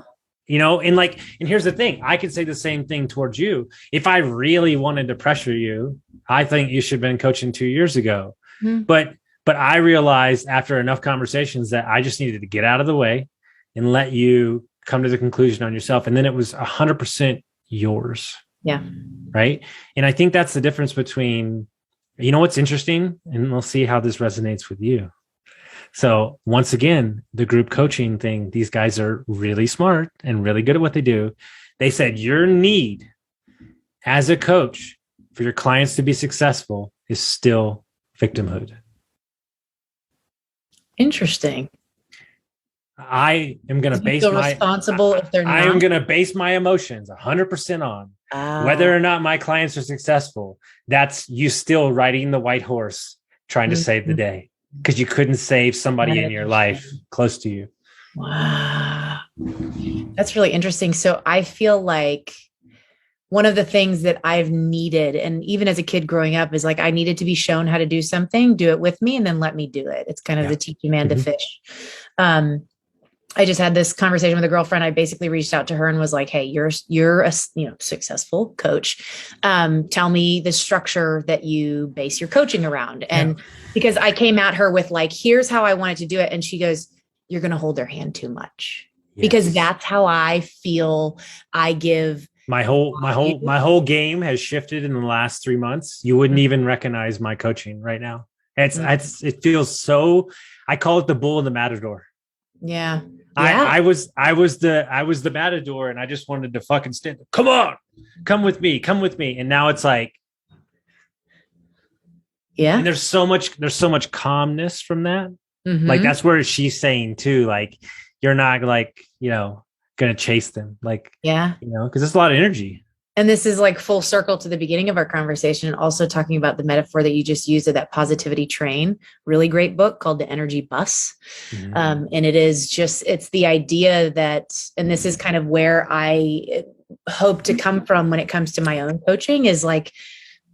and here's the thing. I could say the same thing towards you. If I really wanted to pressure you, I think you should have been coaching 2 years ago. Mm-hmm. But I realized after enough conversations that I just needed to get out of the way and let you come to the conclusion on yourself. And then it was 100% yours. Yeah. Right. And I think that's the difference between, what's interesting, and we'll see how this resonates with you. So once again, the group coaching thing, these guys are really smart and really good at what they do. They said your need as a coach for your clients to be successful is still victimhood. Interesting. I am going to base responsible if they're not. I am going to base my emotions 100% on whether or not my clients are successful. That's you still riding the white horse trying to save the day because you couldn't save somebody in your life close to you. Wow. That's really interesting. So I feel like one of the things that I've needed, and even as a kid growing up, is like I needed to be shown how to do something, do it with me, and then let me do it. It's kind of the teach a man to fish. I just had this conversation with a girlfriend. I basically reached out to her and was like, hey, you're a successful coach. Tell me the structure that you base your coaching around. And because I came at her with like, here's how I wanted to do it. And she goes, you're going to hold their hand too much because that's how I feel. I give my whole game has shifted in the last 3 months. You wouldn't even recognize my coaching right now. It feels so, I call it the bull in the matador. Yeah. I was the matador and I just wanted to fucking stand. Come on, come with me. And now it's like, and there's so much calmness from that. Mm-hmm. Like, that's where she's saying too, like, you're not like, going to chase them. Like, cause it's a lot of energy. And this is like full circle to the beginning of our conversation, and also talking about the metaphor that you just used of that positivity train. Really great book called The Energy Bus. Mm-hmm. And it's the idea that, and this is kind of where I hope to come from when it comes to my own coaching, is like,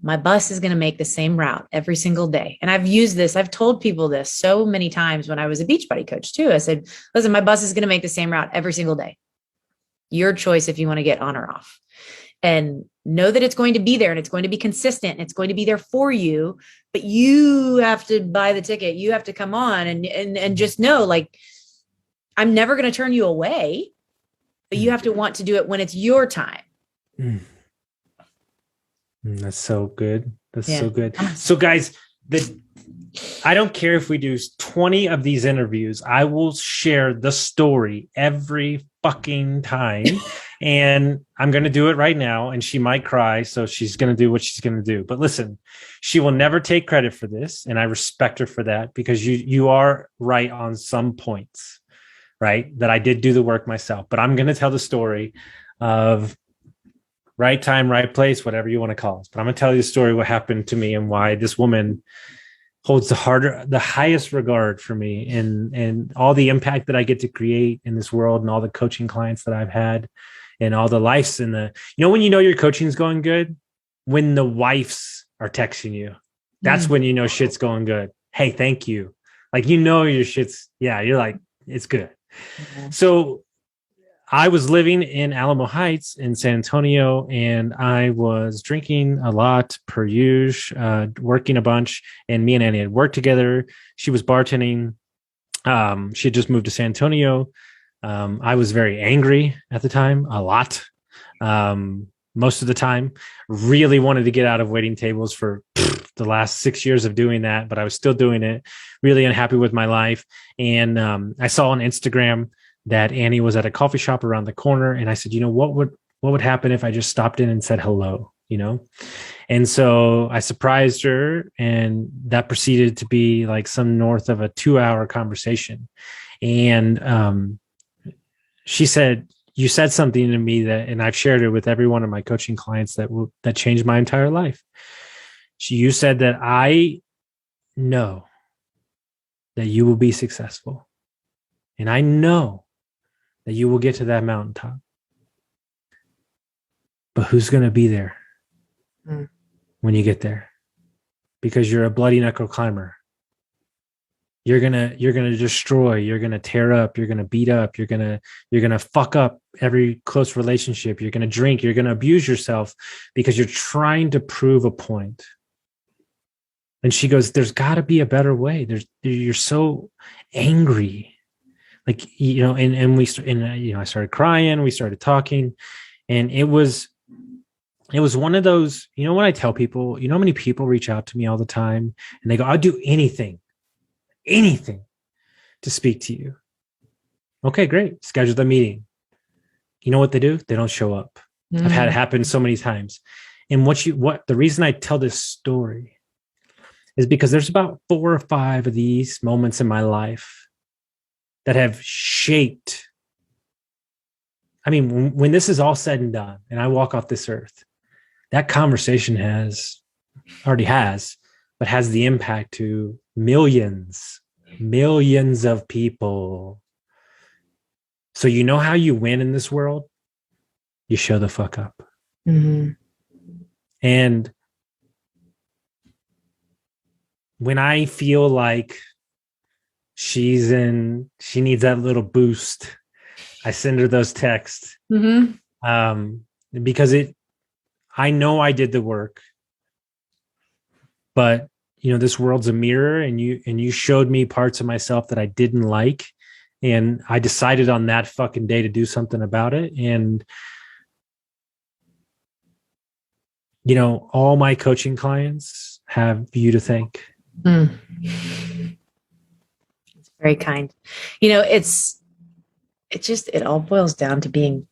my bus is going to make the same route every single day. And I've told people this so many times when I was a Beachbody coach too. I said, listen, my bus is going to make the same route every single day. Your choice if you want to get on or off. And know that it's going to be there and it's going to be consistent and it's going to be there for you, but you have to buy the ticket. You have to come on and just know, like, I'm never going to turn you away, but you have to want to do it when it's your time. That's so good. That's so good. So guys, I don't care if we do 20 of these interviews. I will share the story every fucking time. And I'm going to do it right now. And she might cry. So she's going to do what she's going to do. But listen, she will never take credit for this. And I respect her for that, because you are right on some points, right? That I did do the work myself. But I'm going to tell the story of right time, right place, whatever you want to call it. But I'm going to tell you the story, what happened to me and why this woman holds the highest regard for me, and all the impact that I get to create in this world, and all the coaching clients that I've had, and all the lives in when your coaching is going good, when the wives are texting you, that's when shit's going good. Hey, thank you. Like, your shit's, you're like, it's good. Mm-hmm. So I was living in Alamo Heights in San Antonio, and I was drinking a lot per usual, working a bunch, and me and Annie had worked together. She was bartending. She had just moved to San Antonio. I was very angry at the time, a lot. Most of the time, really wanted to get out of waiting tables for the last 6 years of doing that, but I was still doing it, really unhappy with my life. And I saw on Instagram that Annie was at a coffee shop around the corner. And I said, what would happen if I just stopped in and said hello, And so I surprised her, and that proceeded to be like some north of a 2-hour conversation. And she said, you said something to me and I've shared it with every one of my coaching clients that changed my entire life. You said that I know that you will be successful, and I know that you will get to that mountaintop. But who's going to be there when you get there? Because you're a bloody knuckle climber. You're gonna destroy, you're gonna tear up, you're gonna beat up, you're gonna fuck up every close relationship, you're gonna drink, you're gonna abuse yourself because you're trying to prove a point. And she goes, there's gotta be a better way. You're so angry. Like, I started crying, we started talking, and it was one of those, when I tell people, how many people reach out to me all the time and they go, I'll do anything to speak to you. Okay, great. Schedule the meeting. You know what they do? They don't show up. I've had it happen so many times. And the reason I tell this story is because there's about 4 or 5 of these moments in my life that have shaped. I mean, when this is all said and done and I walk off this earth, that conversation already has the impact to millions of people. So how you win in this world? You show the fuck up. Mm-hmm. And when I feel like she needs that little boost, I send her those texts. Mm-hmm. Because I know I did the work, but this world's a mirror, and you showed me parts of myself that I didn't like, and I decided on that fucking day to do something about it. And all my coaching clients have you to thank. It's very kind. It all boils down to being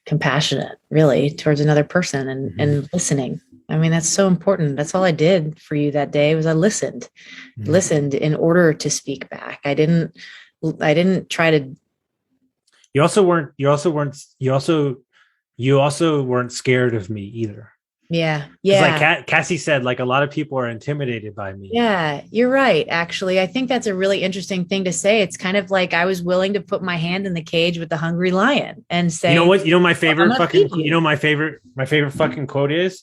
compassionate, really, towards another person and listening. I mean, that's so important. That's all I did for you that day was I listened in order to speak back. I didn't try to. You also weren't scared of me either. Yeah. Like Cassie said, like a lot of people are intimidated by me. Yeah, you're right. Actually, I think that's a really interesting thing to say. It's kind of like I was willing to put my hand in the cage with the hungry lion and say, what? My favorite my favorite fucking quote is,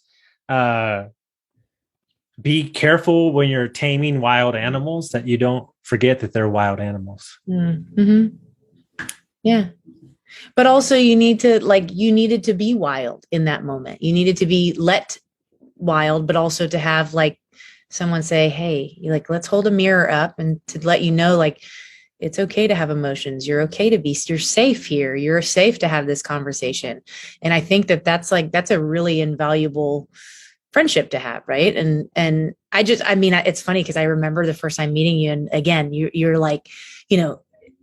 be careful when you're taming wild animals that you don't forget that they're wild animals. Mm-hmm. Yeah. But also you needed to be wild in that moment. You needed to be let wild, but also to have someone say, hey, let's hold a mirror up and to let it's okay to have emotions. You're okay you're safe here. You're safe to have this conversation. And I think that's a really invaluable friendship to have. Right. And it's funny because I remember the first time meeting you, and again, you're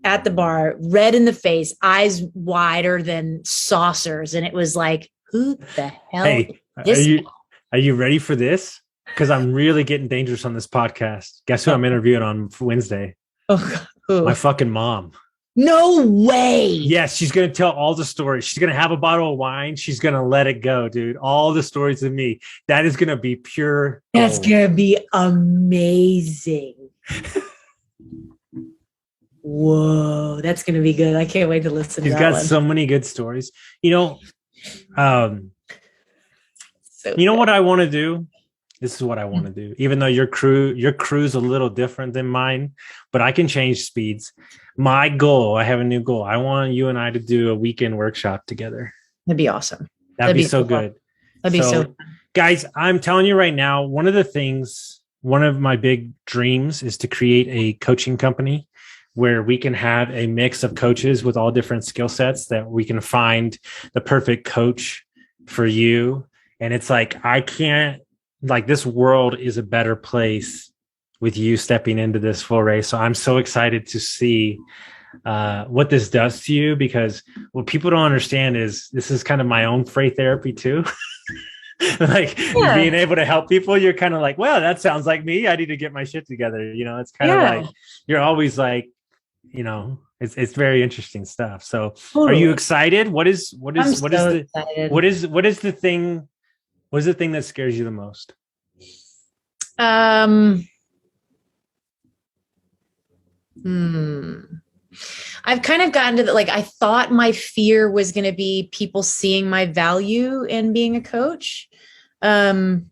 at the bar, red in the face, eyes wider than saucers. And it was like, who the hell is this? Are you ready for this? Because I'm really getting dangerous on this podcast. Guess who I'm interviewing on Wednesday? Oh, who? My fucking mom. No way. Yes, she's going to tell all the stories. She's going to have a bottle of wine. She's going to let it go, dude. All the stories of me. That is going to be pure gold. That's going to be amazing. Whoa, that's going to be good. I can't wait to listen to that. He's got so many good stories. What I want to do? This is what I want to do. Even though your crew's a little different than mine, but I can change speeds. My goal, I have a new goal. I want you and I to do a weekend workshop together. That'd be awesome. That'd be so good. That'd be so guys, I'm telling you right now, one of my big dreams is to create a coaching company where we can have a mix of coaches with all different skill sets, that we can find the perfect coach for you. And it's like, I can't like this world is a better place with you stepping into this foray. So I'm so excited to see what this does to you, because what people don't understand is this is kind of my own free therapy too. Like being able to help people, you're kind of like, well, that sounds like me. I need to get my shit together. You know, it's kind of like, you're always like, you know, it's very interesting stuff. So are you excited? What is the thing that scares you the most? I've kind of gotten to that. Like, I thought my fear was going to be people seeing my value in being a coach. And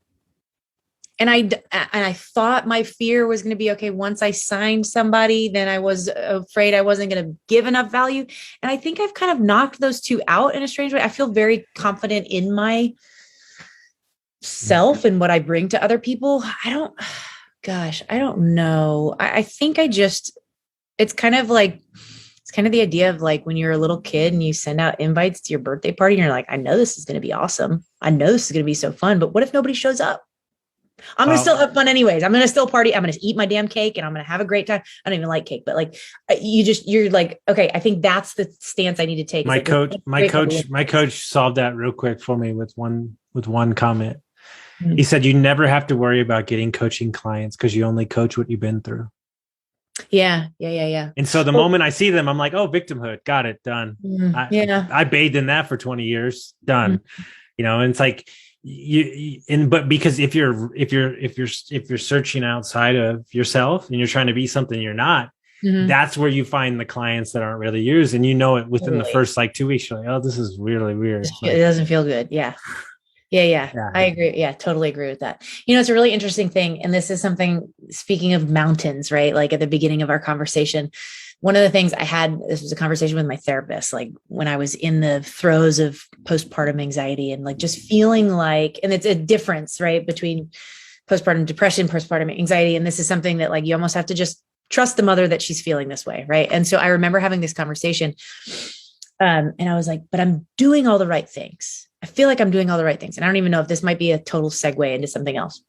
I thought my fear was going to be, okay, once I signed somebody, then I was afraid I wasn't going to give enough value. And I think I've kind of knocked those two out in a strange way. I feel very confident in my self and what I bring to other people. I don't know. I think it's kind of the idea of like when you're a little kid and you send out invites to your birthday party and you're like, I know this is going to be awesome. I know this is going to be so fun, but what if nobody shows up? I'm going to still have fun anyways. I'm going to still party. I'm going to eat my damn cake and I'm going to have a great time. I don't even like cake, but like you're like, okay, I think that's the stance I need to take. My coach solved that real quick for me with one comment. Mm-hmm. He said, you never have to worry about getting coaching clients because you only coach what you've been through. Yeah. And so the moment I see them, I'm like, oh, victimhood. Got it. Done. I bathed in that for 20 years. Done. You know, and it's like but because if you're searching outside of yourself and you're trying to be something you're not, that's where you find the clients that aren't really yours. And you know it within the first like 2 weeks, you're like, oh, this is really weird. It doesn't feel good. Yeah. I agree. Yeah, totally agree with that. You know, it's a really interesting thing. And this is something, speaking of mountains, right? Like at the beginning of our conversation, one of the things this was a conversation with my therapist, like when I was in the throes of postpartum anxiety and like just feeling like, and it's a difference, right? Between postpartum depression, postpartum anxiety. And this is something that like, you almost have to just trust the mother that she's feeling this way. Right. And so I remember having this conversation and I was like, but I'm doing all the right things. I feel like I'm doing all the right things. And I don't even know if this might be a total segue into something else.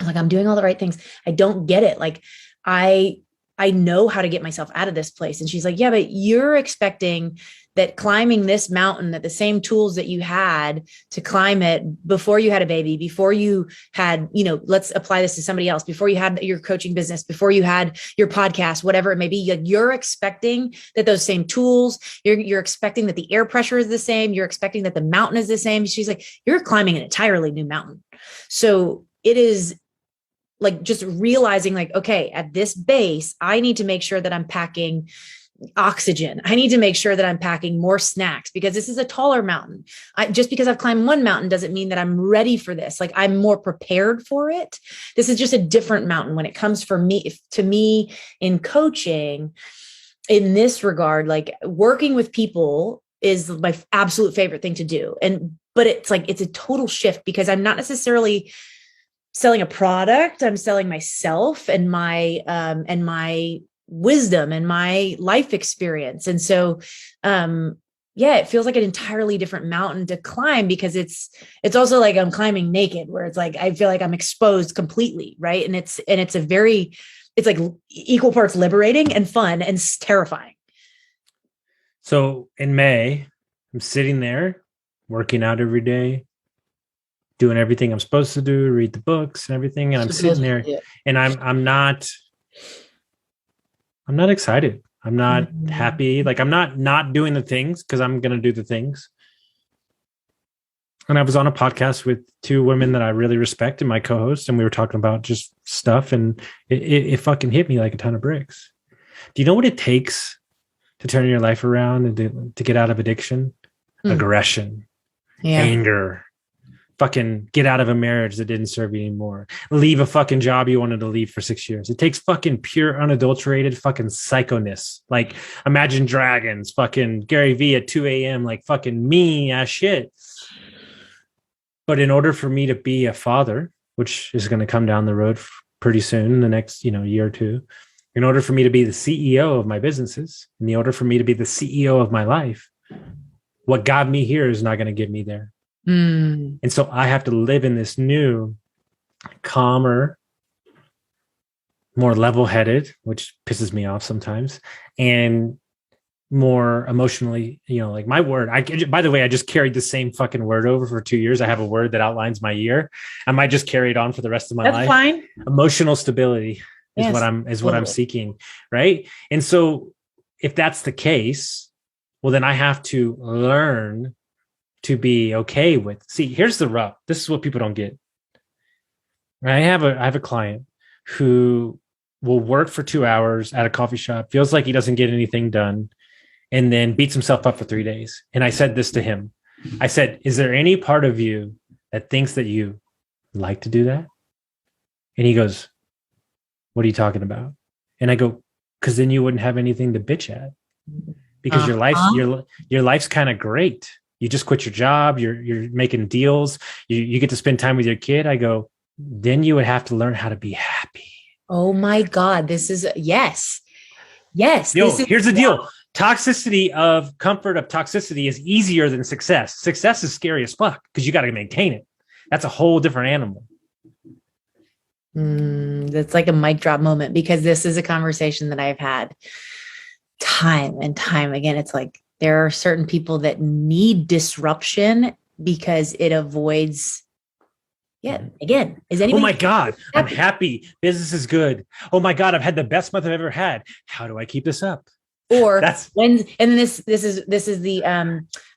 I'm like, I'm doing all the right things. I don't get it. Like I know how to get myself out of this place. And she's like, yeah, but you're expecting that climbing this mountain, that the same tools that you had to climb it before you had a baby, before you had, you know, let's apply this to somebody else, before you had your coaching business, before you had your podcast, whatever it may be, you're expecting that those same tools, you're expecting that the air pressure is the same. You're expecting that the mountain is the same. She's like, you're climbing an entirely new mountain. So it is like just realizing like, okay, at this base, I need to make sure that I'm packing oxygen. I need to make sure that I'm packing more snacks because this is a taller mountain. Just because I've climbed one mountain doesn't mean that I'm ready for this. Like I'm more prepared for it. This is just a different mountain when it comes to me in coaching. In this regard, like working with people is my absolute favorite thing to do. But it's like, it's a total shift because I'm not necessarily selling a product. I'm selling myself and my wisdom and my life experience. And so, it feels like an entirely different mountain to climb because it's also like I'm climbing naked where it's like, I feel like I'm exposed completely. Right. And it's like equal parts liberating and fun and terrifying. So in May, I'm sitting there working out every day, doing everything I'm supposed to do, read the books and everything. And I'm sitting there and I'm not excited. I'm not happy. Like I'm not doing the things because I'm going to do the things. And I was on a podcast with two women that I really respect and my co-host, and we were talking about just stuff and it fucking hit me like a ton of bricks. Do you know what it takes to turn your life around and to get out of addiction? Aggression, anger, fucking get out of a marriage that didn't serve you anymore. Leave a fucking job you wanted to leave for 6 years. It takes fucking pure, unadulterated fucking psychoness. Like Imagine Dragons, fucking Gary Vee at 2 a.m., like fucking mean ass shit. But in order for me to be a father, which is going to come down the road pretty soon in the next, year or two, in order for me to be the CEO of my businesses, in order for me to be the CEO of my life, what got me here is not going to get me there. And so I have to live in this new calmer, more level-headed, which pisses me off sometimes, and more emotionally, like my word. By the way, I just carried the same fucking word over for 2 years. I have a word that outlines my year. I might just carry it on for the rest of my life. That's fine. Emotional stability is Yes, what I'm seeking, right? And so if that's the case, well, then I have to learn to be okay with. See, here's the rub. This is what people don't get. I have a client who will work for 2 hours at a coffee shop, feels like he doesn't get anything done, and then beats himself up for 3 days. And I said this to him. I said, is there any part of you that thinks that you like to do that? And he goes, what are you talking about? And I go, because then you wouldn't have anything to bitch at, because your life's kind of great. You just quit your job. You're making deals. You get to spend time with your kid. I go, then you would have to learn how to be happy. Oh my God. This is yes. Here's the deal. Toxicity of toxicity is easier than success. Success is scary as fuck because you got to maintain it. That's a whole different animal. That's like a mic drop moment, because this is a conversation that I've had time and time again. It's like there are certain people that need disruption because it avoids. Yeah. Again, is anyone? Oh my God, I'm happy. Business is good. Oh my God, I've had the best month I've ever had. How do I keep this up? Or this is the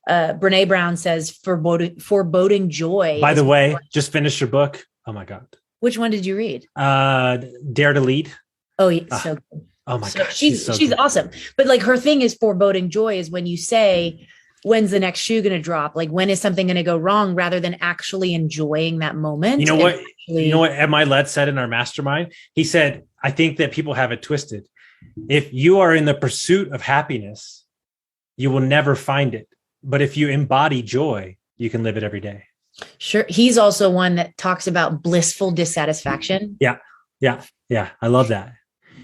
Brene Brown says foreboding joy. By the way, just finished your book. Oh my God. Which one did you read? Dare to Lead. Oh, yeah, so good. Oh my God. She's awesome. But like her thing is foreboding joy is when you say, when's the next shoe going to drop? Like, when is something going to go wrong, rather than actually enjoying that moment? You know what Ed Milet said in our mastermind? He said, I think that people have it twisted. If you are in the pursuit of happiness, you will never find it. But if you embody joy, you can live it every day. Sure. He's also one that talks about blissful dissatisfaction. Yeah. I love that.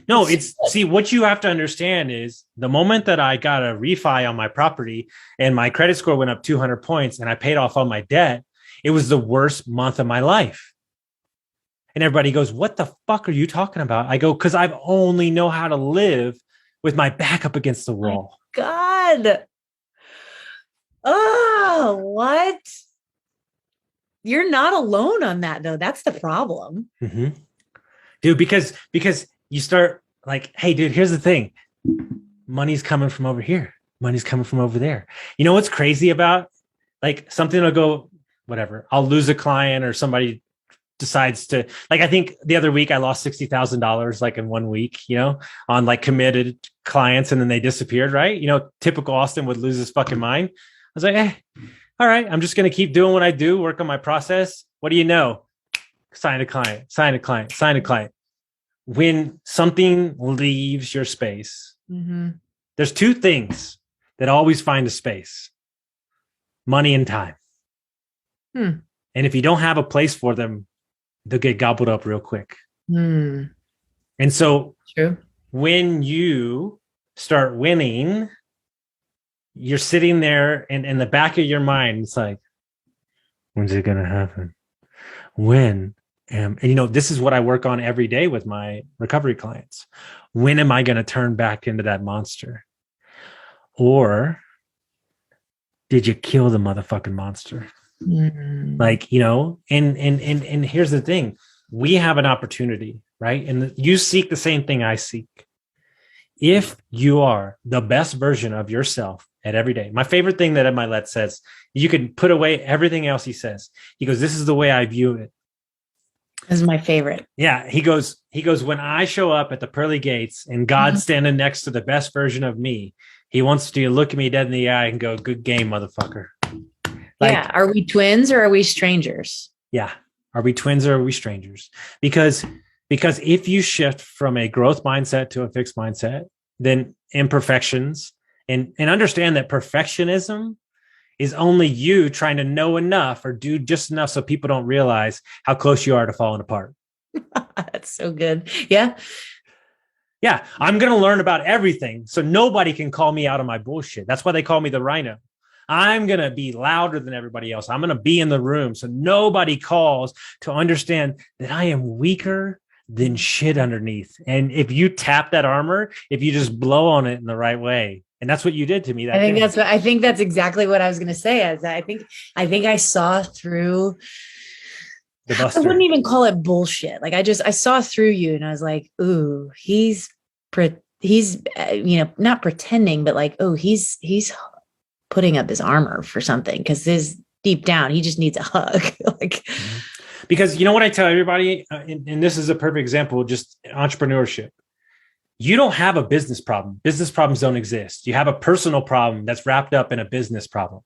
No, see, what you have to understand is the moment that I got a refi on my property and my credit score went up 200 points and I paid off all my debt, it was the worst month of my life. And everybody goes, what the fuck are you talking about? I go, because I only know how to live with my back up against the wall. God. Oh, what? You're not alone on that, though. That's the problem. Mm-hmm. Dude, because you start like, hey, dude, here's the thing. Money's coming from over here. Money's coming from over there. You know what's crazy about like something will go, whatever. I'll lose a client or somebody decides to, like, I think the other week I lost $60,000 like in 1 week, on like committed clients, and then they disappeared, right? Typical Austin would lose his fucking mind. I was like, hey, all right, I'm just going to keep doing what I do, work on my process. What do you know? Sign a client. When something leaves your space, there's two things that always find a space: money and time. And if you don't have a place for them, they'll get gobbled up real quick. And so when you start winning, you're sitting there and in the back of your mind, it's like, when's it going to happen? When? And this is what I work on every day with my recovery clients. When am I going to turn back into that monster? Or did you kill the motherfucking monster? Like, and here's the thing. We have an opportunity, right? And you seek the same thing I seek. If you are the best version of yourself at every day. My favorite thing that Ed Milet says, you can put away everything else he says. He goes, this is the way I view it. This is my favorite. Yeah. He goes, when I show up at the pearly gates and God's standing next to the best version of me, he wants to look at me dead in the eye and go, good game, motherfucker. Like, are we twins or are we strangers? Yeah. Are we twins or are we strangers? Because if you shift from a growth mindset to a fixed mindset, then imperfections and understand that perfectionism is only you trying to know enough or do just enough so people don't realize how close you are to falling apart. That's so good. Yeah. Yeah. I'm going to learn about everything so nobody can call me out on my bullshit. That's why they call me the rhino. I'm going to be louder than everybody else. I'm going to be in the room so nobody calls to understand that I am weaker than shit underneath. And if you tap that armor, if you just blow on it in the right way, and that's what you did to me. I think that's exactly what I was going to say. I think I saw through. I wouldn't even call it bullshit. Like I saw through you, and I was like, ooh, he's not pretending, but like, oh, he's putting up his armor for something, because his deep down, he just needs a hug. Like, because you know what I tell everybody, and this is a perfect example of just entrepreneurship. You don't have a business problem. Business problems don't exist. You have a personal problem that's wrapped up in a business problem.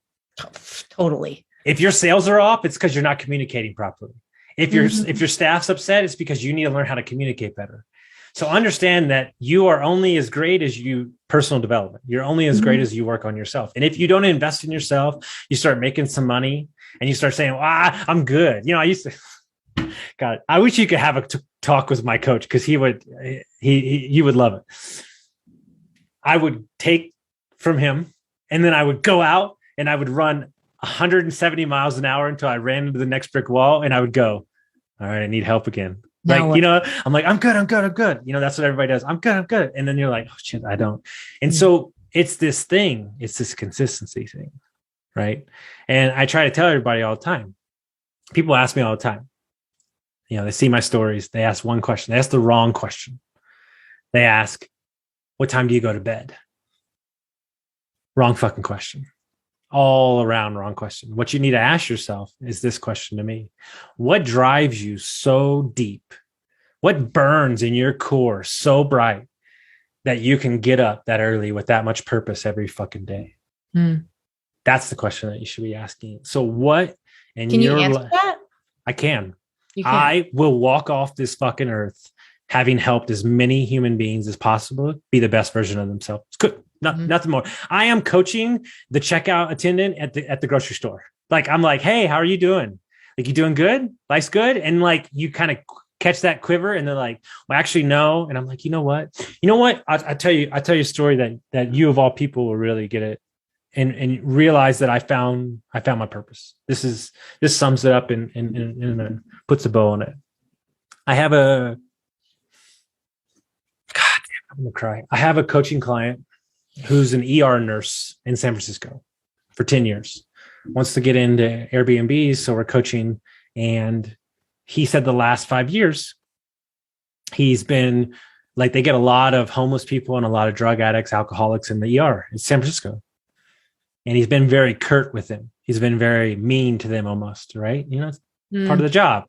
Totally. If your sales are off, it's because you're not communicating properly. If your staff's upset, it's because you need to learn how to communicate better. So understand that you are only as great as you personal development. You're only as great as you work on yourself. And if you don't invest in yourself, you start making some money and you start saying, I'm good. I used to, God, I wish you could have a talk with my coach, because he would love it. I would take from him, and then I would go out and I would run 170 miles an hour until I ran into the next brick wall, and I would go, all right, I need help again. I'm like, I'm good. That's what everybody does. I'm good. And then you're like, oh shit, I don't. And so it's this consistency thing. Right. And I try to tell everybody all the time. People ask me all the time, they see my stories. They ask one question. They ask the wrong question. They ask, what time do you go to bed? Wrong fucking question. All around wrong question. What you need to ask yourself is this question to me. What drives you so deep? What burns in your core so bright that you can get up that early with that much purpose every fucking day? That's the question that you should be asking. So what in can your you answer that? I can. I will walk off this fucking earth having helped as many human beings as possible be the best version of themselves. It's good. Nothing more. I am coaching the checkout attendant at the grocery store. Like, I'm like, hey, how are you doing? Like, you doing good? Life's good? And like, you kind of catch that quiver, and they're like, well, actually, no. And I'm like, you know what? I tell you a story that you of all people will really get it and realize that I found my purpose. This sums it up and puts a bow on it. I have I'm gonna cry. I have a coaching client who's an ER nurse in San Francisco for 10 years, wants to get into Airbnbs. So we're coaching. And he said the last 5 years, he's been like, they get a lot of homeless people and a lot of drug addicts, alcoholics in the ER in San Francisco. And he's been very curt with them. He's been very mean to them almost, right? It's part of the job.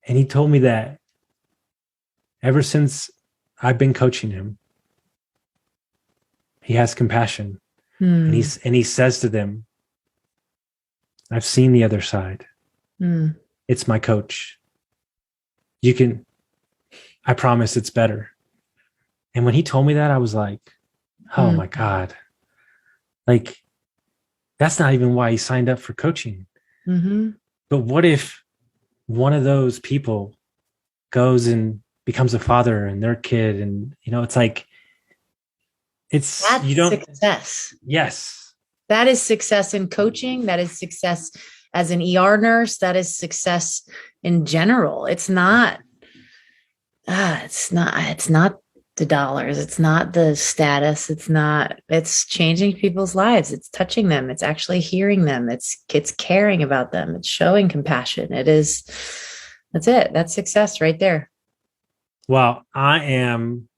And he told me that ever since I've been coaching him, he has compassion. And he says to them, I've seen the other side. It's my coach. I promise it's better. And when he told me that, I was like, oh my God. Like, that's not even why he signed up for coaching. But what if one of those people goes and becomes a father and their kid, and it's like, that's success. Yes. That is success in coaching. That is success as an ER nurse. That is success in general. It's not the dollars. It's not the status. It's changing people's lives. It's touching them. It's actually hearing them. It's caring about them. It's showing compassion. That's it. That's success right there. Well, I am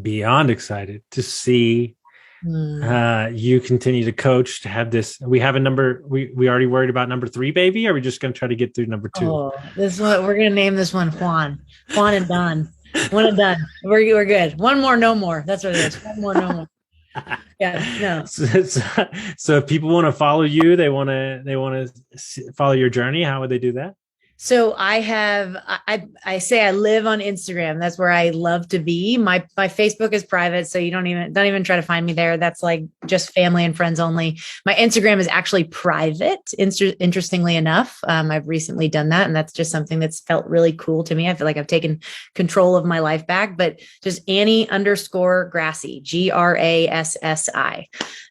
beyond excited to see you continue to coach, to have this. We have a number. We already worried about number 3, baby. Or are we just going to try to get through number 2? Oh, this one, we're going to name this one Juan and done. One and done. We're good. One more, no more. That's what it is. One more, no more. Yeah, no. So if people want to follow you, they want to follow your journey. How would they do that? So I say I live on Instagram. That's where I love to be. My Facebook is private, so you don't even try to find me there. That's like just family and friends only. My Instagram is actually private. Interestingly enough, I've recently done that, and that's just something that's felt really cool to me. I feel like I've taken control of my life back. But just Annie_Grassi, Grassi.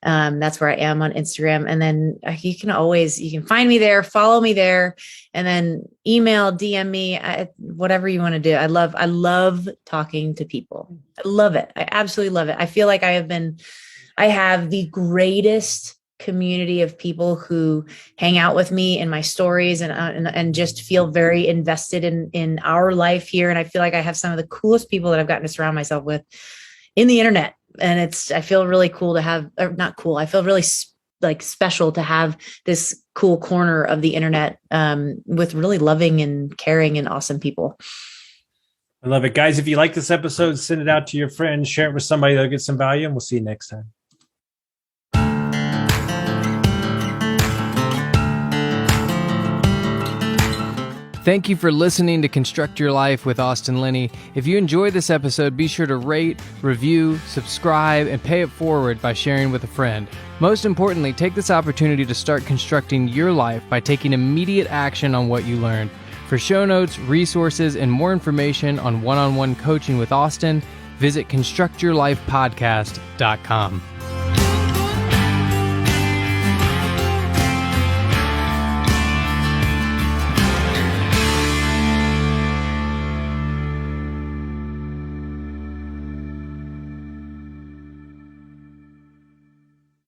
That's where I am on Instagram, and then you can find me there, follow me there. And then email, DM me, whatever you want to do. I love talking to people. I love it. I absolutely love it. I feel like I have the greatest community of people who hang out with me in my stories and just feel very invested in our life here. And I feel like I have some of the coolest people that I've gotten to surround myself with in the internet. And I feel really cool to have, or not cool. I feel really like special to have this cool corner of the internet with really loving and caring and awesome people. I love it. Guys, if you like this episode, send it out to your friends, share it with somebody that'll get some value, and we'll see you next time. Thank you for listening to Construct Your Life with Austin Linney. If you enjoyed this episode, be sure to rate, review, subscribe, and pay it forward by sharing with a friend. Most importantly, take this opportunity to start constructing your life by taking immediate action on what you learned. For show notes, resources, and more information on one-on-one coaching with Austin, visit constructyourlifepodcast.com.